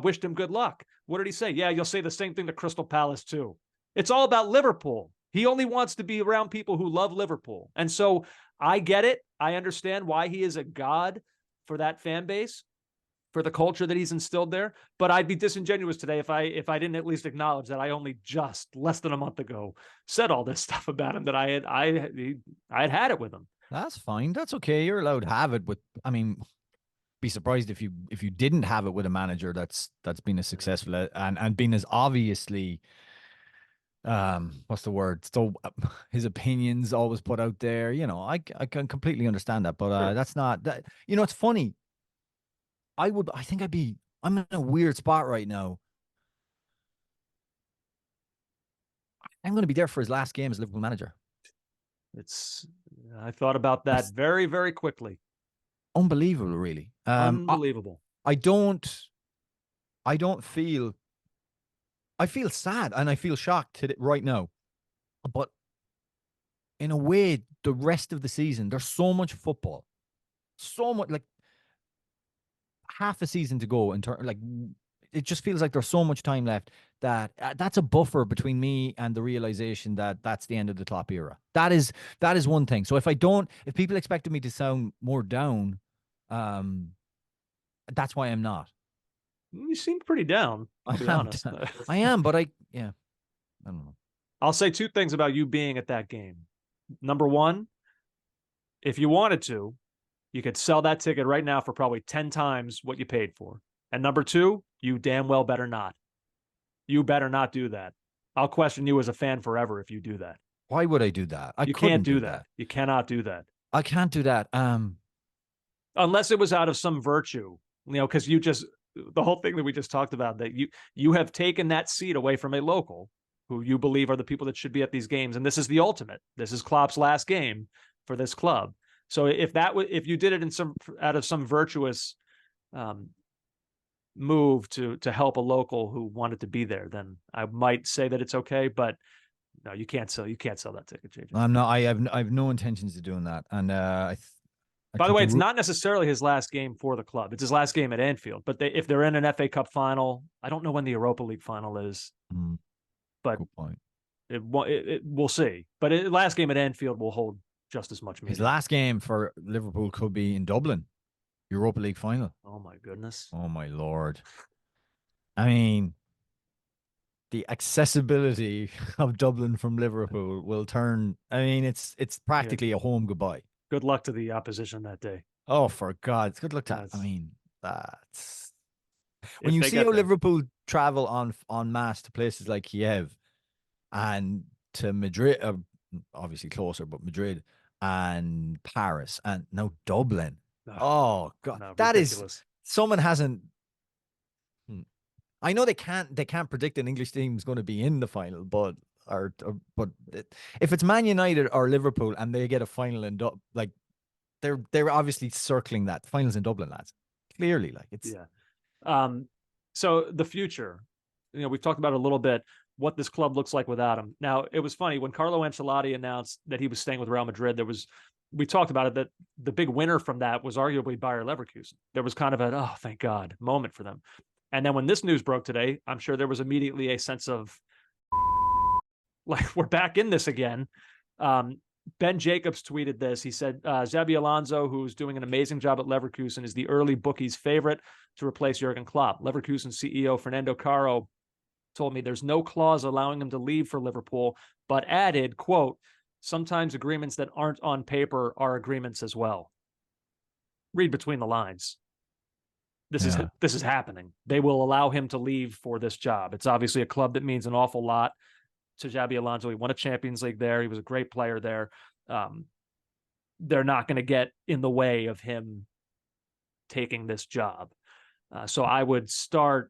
wished him good luck. What did he say? Yeah, you'll say the same thing to Crystal Palace too. It's all about Liverpool. He only wants to be around people who love Liverpool. And so I get it. I understand why he is a god for that fan base, for the culture that he's instilled there. But I'd be disingenuous today if I didn't at least acknowledge that I only just less than a month ago said all this stuff about him, that I had it with him. That's fine. That's okay. You're allowed to have it with, I mean, be surprised if you didn't have it with a manager that's been as successful and been as obviously what's the word? So his opinions always put out there. I can completely understand that, but Sure. that's not that. It's funny. I'm in a weird spot right now. I'm going to be there for his last game as Liverpool manager. I thought about that very, very quickly. Unbelievable, really. Unbelievable. I feel sad and I feel shocked right now. But in a way, the rest of the season, there's so much football. So much, like, half a season to go it just feels like there's so much time left that that's a buffer between me and the realization that that's the end of the Klopp era. That is one thing. So if people expected me to sound more down, that's why I'm not. You seem pretty down, to be honest. I am, but I don't know. I'll say 2 things about you being at that game. Number one, if you wanted to, you could sell that ticket right now for probably 10 times what you paid for. And number 2, you damn well better not. You better not do that. I'll question you as a fan forever if you do that. Why would I do that? You can't do that. You cannot do that. I can't do that. Unless it was out of some virtue, because the whole thing that we just talked about, that you have taken that seat away from a local who you believe are the people that should be at these games. And this is the ultimate. This is Klopp's last game for this club. So if you did it out of some virtuous move to help a local who wanted to be there, then I might say that it's okay. But no, you can't sell that ticket, JJ. I'm not. I have no intentions of doing that. And I By the think way, it's not necessarily his last game for the club. It's his last game at Anfield. But if they're in an FA Cup final, I don't know when the Europa League final is, but good point. We'll see. But last game at Anfield will hold just as much meaning. His last game for Liverpool could be in Dublin, Europa League final. Oh my goodness. Oh my Lord. I mean, the accessibility of Dublin from Liverpool will turn. I mean, it's practically a home goodbye. Good luck to the opposition that day. Oh, for God's good luck to. I mean, that's when If you they see get how there. Liverpool travel en masse to places like Kiev and to Madrid, obviously closer, but Madrid and Paris and now Dublin. Oh God, no, that ridiculous. is someone hasn't. I know they can't predict an English team is going to be in the final, but if it's Man United or Liverpool and they get a final in like they're obviously circling that finals in Dublin, lads. Clearly, like it's So the future, we've talked about it a little bit, what this club looks like without him. Now, it was funny when Carlo Ancelotti announced that he was staying with Real Madrid. We talked about it, that the big winner from that was arguably Bayer Leverkusen. There was kind of an, oh, thank God moment for them. And then when this news broke today, I'm sure there was immediately a sense of like, we're back in this again. Ben Jacobs tweeted this. He said, Xabi Alonso, who's doing an amazing job at Leverkusen, is the early bookies' favorite to replace Jurgen Klopp. Leverkusen CEO Fernando Caro told me there's no clause allowing him to leave for Liverpool, but added, quote, sometimes agreements that aren't on paper are agreements as well. Read between the lines. This is happening. They will allow him to leave for this job. It's obviously a club that means an awful lot to Xabi Alonso. He won a Champions League there. He was a great player there. They're not going to get in the way of him taking this job. So I would start.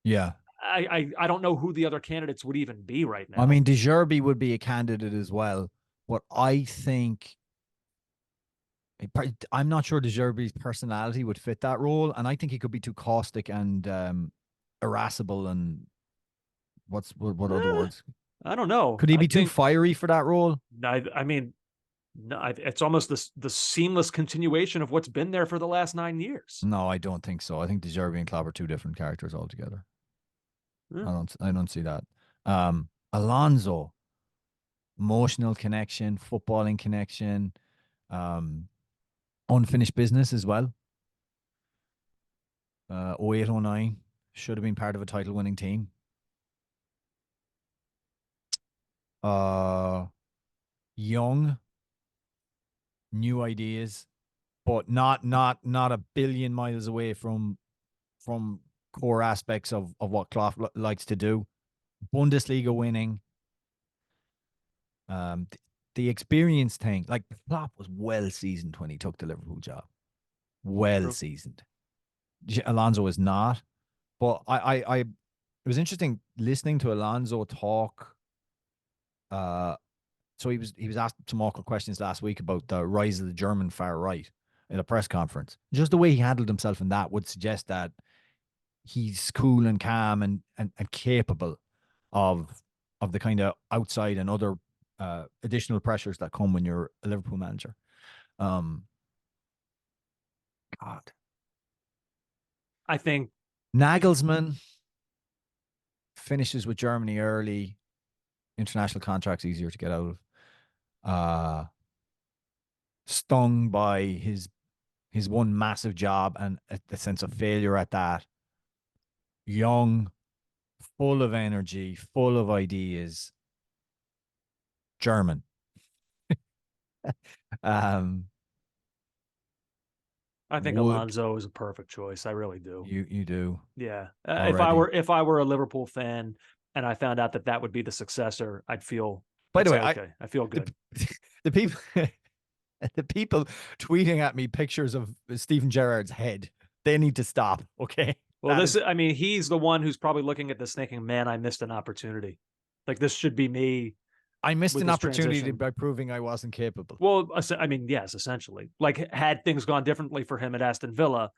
Yeah. I don't know who the other candidates would even be right now. I mean, De Zerbi would be a candidate as well, but I think I'm not sure De Zerbi's personality would fit that role, and I think he could be too caustic and irascible and what other words? I don't know. Could he be too fiery for that role? I mean, no, it's almost the seamless continuation of what's been there for the last 9 years. No, I don't think so. I think De Zerbi and Klopp are two different characters altogether. Yeah. I don't see that. Alonso, emotional connection, footballing connection, unfinished business as well. 08-09 should have been part of a title-winning team. Young, new ideas, but not a billion miles away from core aspects of what Klopp likes to do. Bundesliga winning. The experience thing, like Klopp was well seasoned when he took the Liverpool job. Well seasoned. Alonso is not, but it was interesting listening to Alonso talk. So he was asked some awkward questions last week about the rise of the German far right in a press conference. Just the way he handled himself in that would suggest that he's cool and calm and capable of the kind of outside and other additional pressures that come when you're a Liverpool manager. God, I think Nagelsmann finishes with Germany early. International contracts easier to get out of. Stung by his one massive job and a sense of failure at that. Young, full of energy, full of ideas. German. I think Alonso is a perfect choice. I really do. You do. Yeah. If I were a Liverpool fan and I found out that would be the successor, I'd feel. By the way, okay. I feel good. The people tweeting at me pictures of Steven Gerrard's head, they need to stop. Okay. Well, he's the one who's probably looking at this thinking, man, I missed an opportunity. Like this should be me. I missed an opportunity by proving I wasn't capable. Well, I mean, yes, essentially. Like had things gone differently for him at Aston Villa,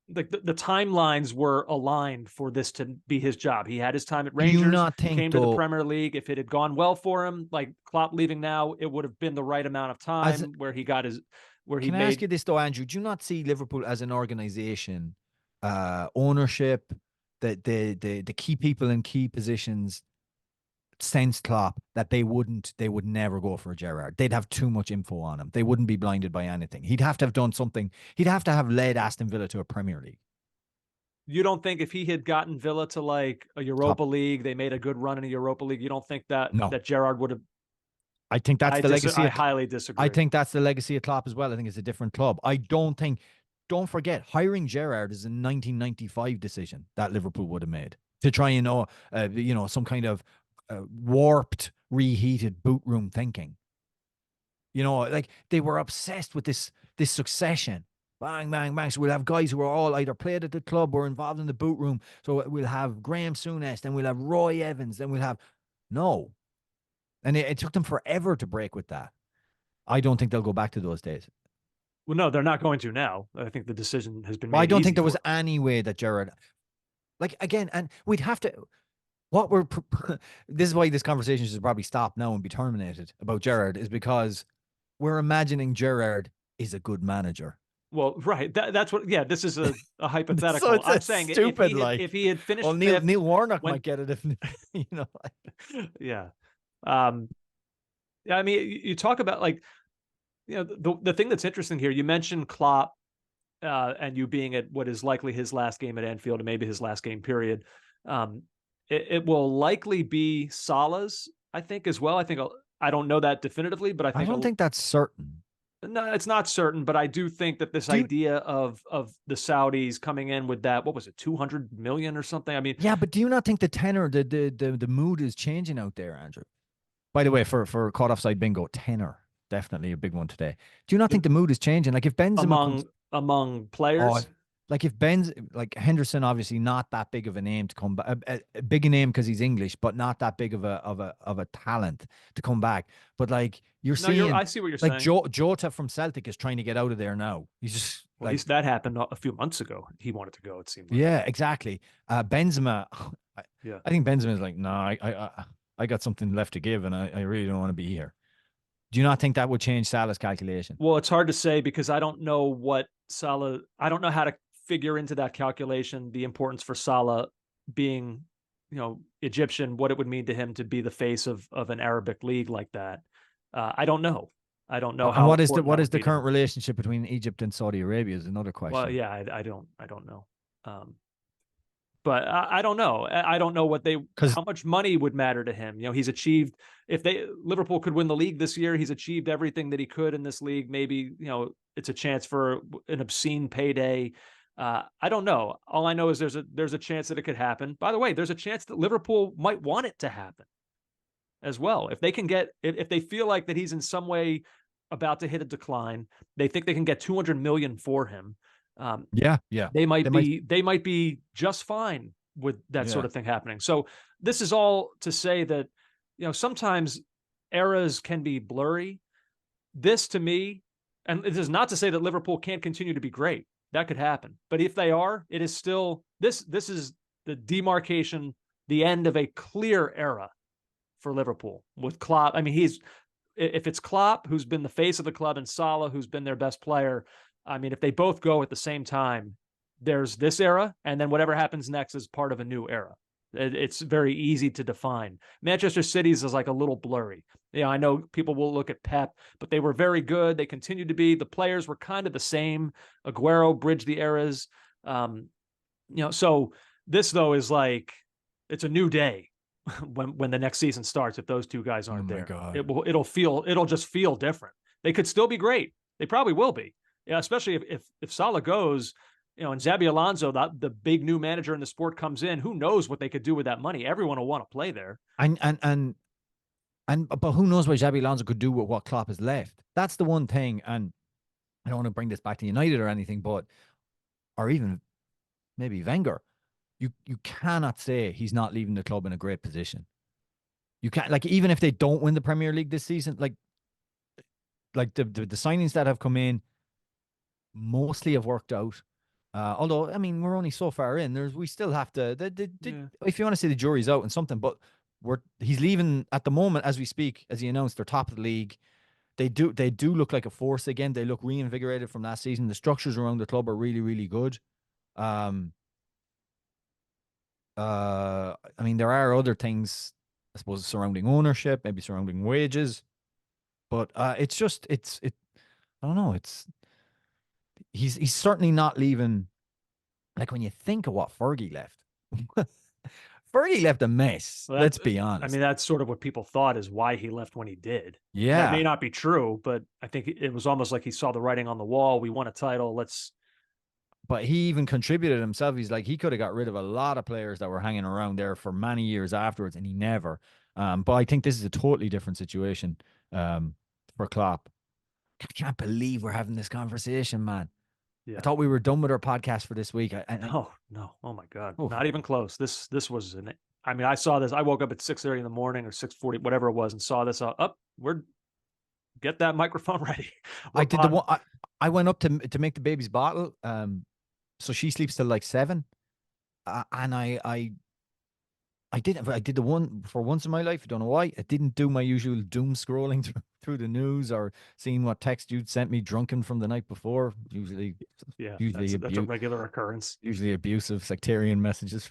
the timelines were aligned for this to be his job. He had his time at Do you Rangers, not think, came to the though, Premier League. If it had gone well for him, like Klopp leaving now, it would have been the right amount of time where he got his, where he can I made. ask you this though, Andrew? Do you not see Liverpool as an organization, ownership, the key people in key positions, sense Klopp that they would never go for a Gerrard. They'd have too much info on him. They wouldn't be blinded by anything. He'd have to have done something. He'd have to have led Aston Villa to a Premier League. You don't think if he had gotten Villa to like a Europa League, they made a good run in a Europa League, you don't think that No. that Gerrard would have? I think that's the legacy. I highly disagree. I think that's the legacy of Klopp as well. I think it's a different club. Don't forget, hiring Gerrard is a 1995 decision that Liverpool would have made to try and some kind of warped, reheated boot room thinking. Like they were obsessed with this succession. Bang, bang, bang. So we'll have guys who are all either played at the club or involved in the boot room. So we'll have Graham Souness, then we'll have Roy Evans, then we'll have no. And it took them forever to break with that. I don't think they'll go back to those days. Well, no, they're not going to now. I think the decision has been made. Well, I don't think there was any way that Gerrard, again, and we'd have to. This is why this conversation should probably stop now and be terminated about Gerrard, is because we're imagining Gerrard is a good manager. Well, right. That's what. Yeah, this is a hypothetical. So I'm saying stupid. If he had finished, well, Neil Warnock might get it if Yeah. I mean, you talk about the thing that's interesting here. You mentioned Klopp, and you being at what is likely his last game at Anfield and maybe his last game period. It will likely be Salah's, I think, as well. I don't know that definitively, but I don't think that's certain. No, it's not certain, but I do think that this idea of the Saudis coming in with that, what was it, 200 million or something? I mean, yeah, but do you not think the tenor, the mood is changing out there, Andrew? By the way, for caught offside bingo, tenor, definitely a big one today. Do you not think the mood is changing? Like if Benzema among players, like if Henderson, obviously not that big of a name to come back, a big name because he's English, but not that big of a talent to come back. But like I see what you're saying. Like Jota from Celtic is trying to get out of there now. He's just at least that happened a few months ago. He wanted to go. It seemed like. Yeah, exactly. Benzema, yeah, I think Benzema is like, no, I got something left to give, and I really don't want to be here. Do you not think that would change Salah's calculation? Well, it's hard to say because I don't know I don't know how to figure into that calculation the importance for Salah being, Egyptian, what it would mean to him to be the face of an Arabic league like that. I don't know. And what is the current relationship between Egypt and Saudi Arabia is another question. Well, yeah, I don't know. But I don't know. I don't know how much money would matter to him. He's achieved, Liverpool could win the league this year, he's achieved everything that he could in this league. Maybe, it's a chance for an obscene payday. I don't know. All I know is there's a chance that it could happen. By the way, there's a chance that Liverpool might want it to happen as well. If they feel like that he's in some way about to hit a decline, they think they can get 200 million for him. Yeah. They might be just fine with that sort of thing happening. So this is all to say that, sometimes eras can be blurry. This to me, and it is not to say that Liverpool can't continue to be great. That could happen. But if they are, it is still, this is the demarcation, the end of a clear era for Liverpool with Klopp. I mean, if it's Klopp, who's been the face of the club, and Salah, who's been their best player, I mean, if they both go at the same time, there's this era, and then whatever happens next is part of a new era. It's very easy to define. Manchester City's is like a little blurry. I know people will look at Pep, but they were very good. They continued to be. The players were kind of the same. Aguero bridged the eras. So this though is like, it's a new day when the next season starts. If those two guys aren't there, God. it'll just feel different. They could still be great. They probably will be. Yeah, especially if Salah goes, and Xabi Alonso, the big new manager in the sport, comes in. Who knows what they could do with that money? Everyone will want to play there. But who knows what Xabi Alonso could do with what Klopp has left? That's the one thing. And I don't want to bring this back to United or anything, or even maybe Wenger. You cannot say he's not leaving the club in a great position. You can't, even if they don't win the Premier League this season, like the signings that have come in mostly have worked out. Although, I mean, we're only so far in. We still have to. Yeah. If you want to say the jury's out on something, but he's leaving at the moment as we speak. As he announced, they're top of the league. They do look like a force again. They look reinvigorated from last season. The structures around the club are really, really good. I mean, there are other things, I suppose, surrounding ownership, maybe surrounding wages, but it's just I don't know. He's certainly not leaving. Like when you think of what Fergie left, Fergie left a mess. Well, Let's be honest. I mean, that's sort of what people thought is why he left when he did. That Yeah, may not be true, but I think it was almost like he saw the writing on the wall. We won a title. but he even contributed himself. He's like, he could have got rid of a lot of players that were hanging around there for many years afterwards, and he never. But I think this is a totally different situation for Klopp. I can't believe we're having this conversation, man. Yeah. I thought we were done with our podcast for this week. No. Oh my God. Oof. Not even close. This was I mean, I saw this. I woke up at 6:30 in the morning or 6:40, whatever it was, and saw this up. Get that microphone ready. I did the one. I went up to make the baby's bottle. So she sleeps till like 7. And I did the one for once in my life. I don't know why. I didn't do my usual doom scrolling through the news or seeing what text you'd sent me drunken from the night before. Usually that's a regular occurrence. Usually abusive sectarian messages.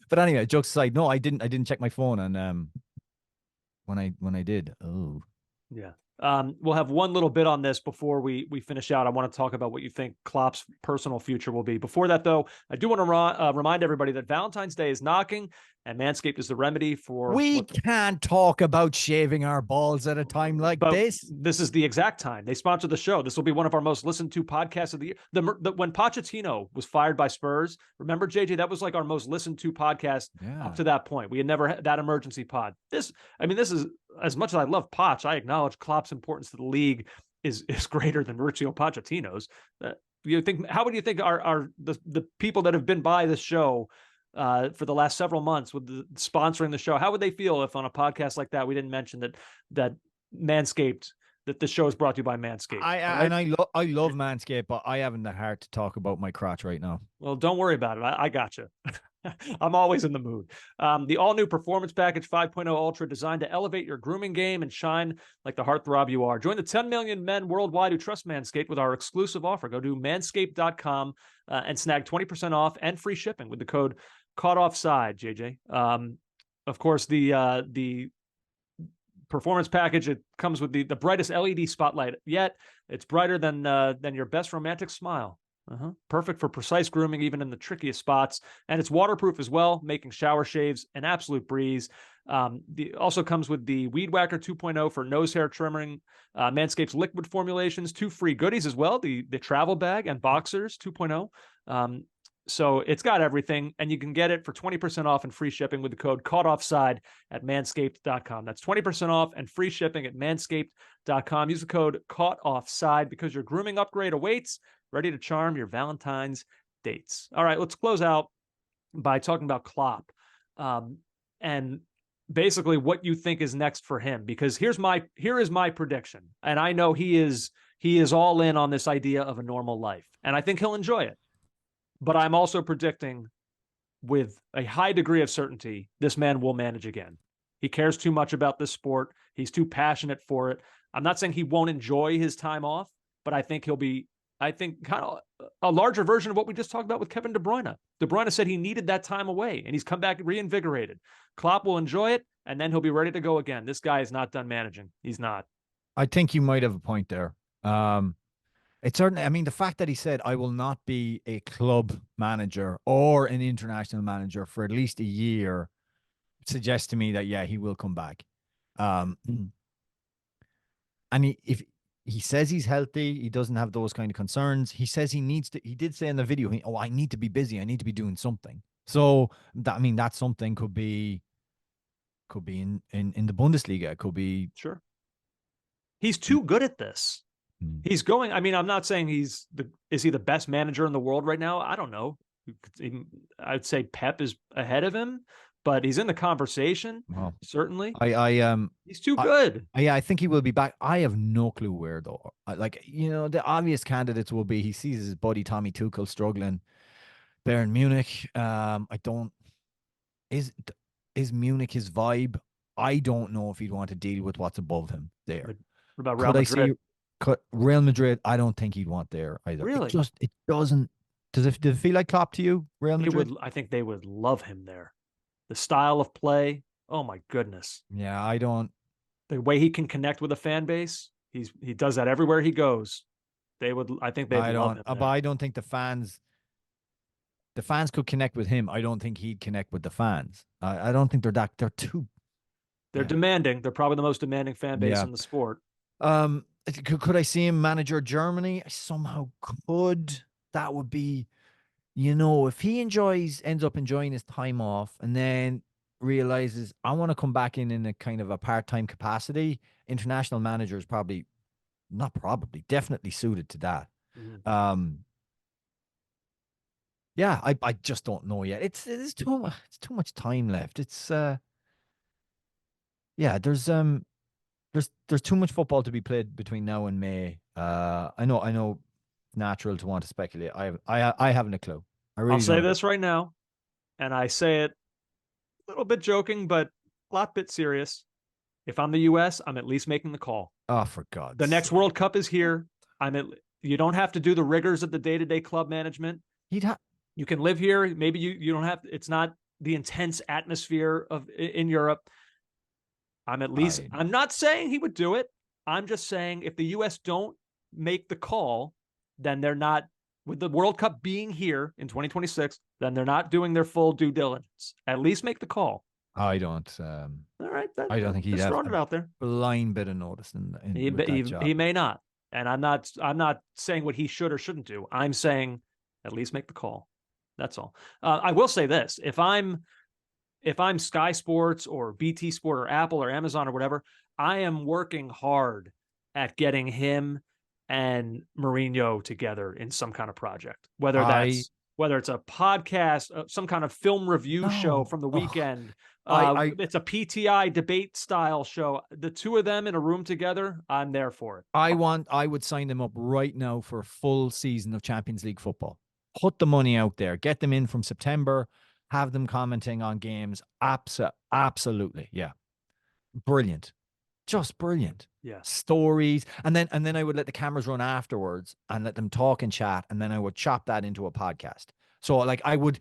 But anyway, jokes aside, no, I didn't check my phone, and when I did, oh yeah. We'll have one little bit on this before we finish out. I want to talk about what you think Klopp's personal future will be. Before that, though, I do want to remind everybody that Valentine's Day is knocking, and Manscaped is the remedy for. We can't talk about shaving our balls at a time like this. This is the exact time. They sponsor the show. This will be one of our most listened to podcasts of the year. When Pochettino was fired by Spurs, remember, JJ, that was like our most listened to podcast up to that point. We had never had that emergency pod. This is, as much as I love Poch, I acknowledge Klopp's importance to the league is greater than Mauricio Pochettino's. How would you think are the people that have been by this show for the last several months with sponsoring the show, how would they feel if on a podcast like that we didn't mention that Manscaped, that the show is brought to you by Manscaped? I love Manscaped, but I haven't the heart to talk about my crotch right now. Well, don't worry about it. I got you. I'm always in the mood. The all-new Performance Package 5.0 Ultra, designed to elevate your grooming game and shine like the heartthrob you are. Join the 10 million men worldwide who trust Manscaped with our exclusive offer. Go to manscaped.com and snag 20% off and free shipping with the code Caught Offside, JJ. Of course, the Performance Package, it comes with the brightest LED spotlight yet. It's brighter than your best romantic smile. Perfect for precise grooming, even in the trickiest spots. And it's waterproof as well, making shower shaves an absolute breeze. Also comes with the Weed Whacker 2.0 for nose hair trimming, Manscaped's liquid formulations, 2 free goodies as well, the travel bag and boxers 2.0. So it's got everything, and you can get it for 20% off and free shipping with the code CAUGHTOFFSIDE at manscaped.com. That's 20% off and free shipping at manscaped.com. Use the code CAUGHTOFFSIDE because your grooming upgrade awaits, ready to charm your Valentine's dates. All right, let's close out by talking about Klopp and basically what you think is next for him, because here is my prediction, and I know he is all in on this idea of a normal life, and I think he'll enjoy it. But I'm also predicting with a high degree of certainty, this man will manage again. He cares too much about this sport. He's too passionate for it. I'm not saying he won't enjoy his time off, but I think he'll be, kind of a larger version of what we just talked about with Kevin De Bruyne. De Bruyne said he needed that time away, and he's come back reinvigorated. Klopp will enjoy it, and then he'll be ready to go again. This guy is not done managing. He's not. I think you might have a point there. It's certainly, I mean, the fact that he said, I will not be a club manager or an international manager for at least a year suggests to me that, yeah, he will come back. And if he says he's healthy, he doesn't have those kind of concerns. He says he needs to, he did say in the video, I need to be busy. I need to be doing something. So that something could be in the Bundesliga. It could be. Sure. He's too good at this. He's going, I mean, I'm not saying is he the best manager in the world right now? I don't know. I'd say Pep is ahead of him, but he's in the conversation. Well, Certainly. I He's too good. yeah, I think he will be back. I have no clue where though. The obvious candidates will be he sees his buddy Tommy Tuchel struggling. Bayern Munich. I don't is Munich his vibe? I don't know if he'd want to deal with what's above him there. What about Real Could I Madrid? see Real Madrid? I don't think he'd want there either. Really? It doesn't. Does it feel like Klopp to you, Real Madrid? I think they would love him there. The style of play. Oh my goodness. Yeah, I don't. The way he can connect with a fan base. He does that everywhere he goes. I think they'd love him But there. I don't think the fans could connect with him. I don't think he'd connect with the fans. I don't think they're too. They're Yeah. demanding. They're probably the most demanding fan base Yeah. in the sport. Could I see him manager Germany? I somehow could. That would be, if he ends up enjoying his time off and then realizes I want to come back in a kind of a part-time capacity, international manager is definitely suited to that. Mhm. Yeah, I just don't know yet. It's too much time left. It's yeah, there's too much football to be played between now and May. I know natural to want to speculate. I haven't a clue. I'll say this right now, and I say it a little bit joking, but a lot bit serious. If I'm the US, I'm at least making the call. Oh, for God's The next sake. World Cup is here. You don't have to do the rigors of the day-to-day club management. You can live here. Maybe you don't have. It's not the intense atmosphere in Europe. I'm not saying he would do it. I'm just saying if the US don't make the call, then they're not, with the World Cup being here in 2026, then they're not doing their full due diligence. At least make the call. I don't. All right. I don't think he'd just have throwing it out there. blind bit of notice with that job. He may not. And I'm not saying what he should or shouldn't do. I'm saying at least make the call. That's all. I will say this: if I'm Sky Sports or BT Sport or Apple or Amazon or whatever, I am working hard at getting him and Mourinho together in some kind of project. Whether it's a podcast, some kind of film review show from the weekend. It's a PTI debate style show. The two of them in a room together, I'm there for it. I would sign them up right now for a full season of Champions League football. Put the money out there. Get them in from September. Have them commenting on games. Absolutely. Yeah. Brilliant. Just brilliant. Yeah. Stories. And then I would let the cameras run afterwards and let them talk and chat. And then I would chop that into a podcast. So I would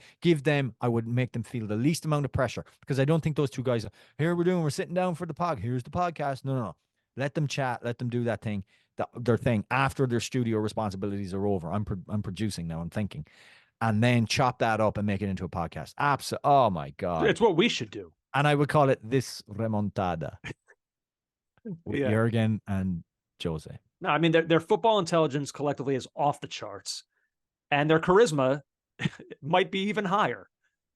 make them feel the least amount of pressure, because I don't think those two guys, we're sitting down for the pod. Here's the podcast. No. Let them chat. Let them do that thing, their thing after their studio responsibilities are over. I'm producing now. I'm thinking. And then chop that up and make it into a podcast. Oh my God. It's what we should do. And I would call it This Remontada with Jurgen and Jose. No, I mean, their football intelligence collectively is off the charts, and their charisma might be even higher.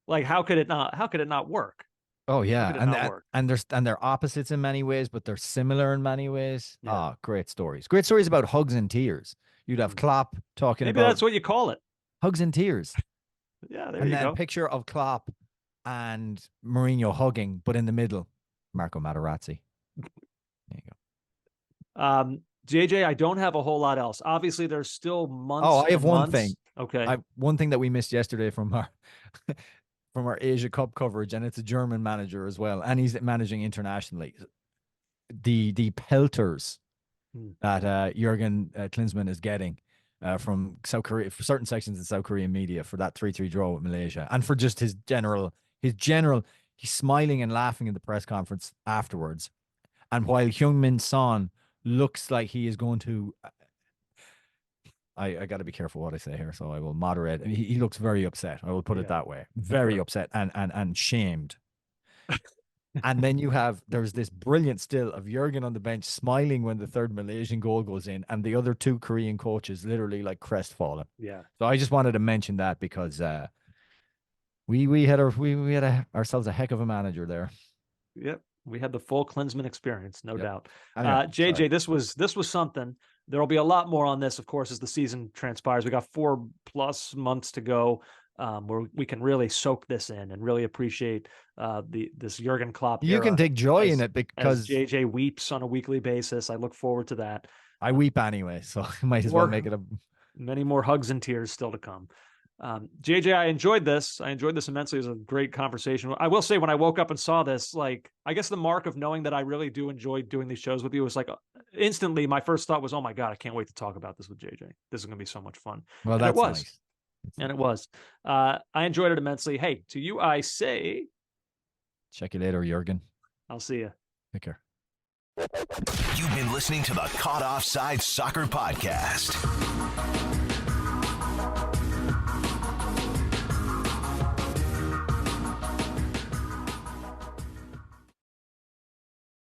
Like, how could it not work? Oh yeah. And they're opposites in many ways, but they're similar in many ways. Yeah. Great stories. Great stories about hugs and tears. You'd have Klopp talking Maybe about that's what you call it. hugs and tears. Yeah, there and you then go. A picture of Klopp and Mourinho hugging, but in the middle, Marco Materazzi. There you go. JJ, I don't have a whole lot else. Obviously, there's still months. Oh, I have one thing. Okay. One thing that we missed yesterday from our Asia Cup coverage, and it's a German manager as well, and he's managing internationally. The pelters that Jurgen Klinsmann is getting from South Korea, for certain sections of South Korean media, for that 3-3 draw with Malaysia, and for just his general, he's smiling and laughing in the press conference afterwards. And while Heung-min Son looks like he is going to, I got to be careful what I say here, so I will moderate. He looks very upset. I will put it that way. Very upset and shamed. And then there's this brilliant still of Jurgen on the bench smiling when the third Malaysian goal goes in, and the other two Korean coaches literally like crestfallen. Yeah. So I just wanted to mention that, because we had ourselves a heck of a manager there. Yep. We had the full Klinsmann experience, no doubt. Anyway, JJ, this was something. There will be a lot more on this, of course, as the season transpires. We got 4+ months to go. where we can really soak this in and really appreciate this Jurgen Klopp You era can take joy in as- it as because JJ weeps on a weekly basis. I look forward to that. I weep anyway, so I might as well make it a. Many more hugs and tears still to come. JJ, I enjoyed this. I enjoyed this immensely. It was a great conversation. I will say, when I woke up and saw this, like, I guess the mark of knowing that I really do enjoy doing these shows with you was like, instantly, my first thought was, oh my God, I can't wait to talk about this with JJ. This is going to be so much fun. Well, And that's it was. nice. And it was. I enjoyed it immensely. Hey, to you, I say, Check you later, Jurgen. I'll see you. Take care. You've been listening to the Caught Offside Soccer Podcast.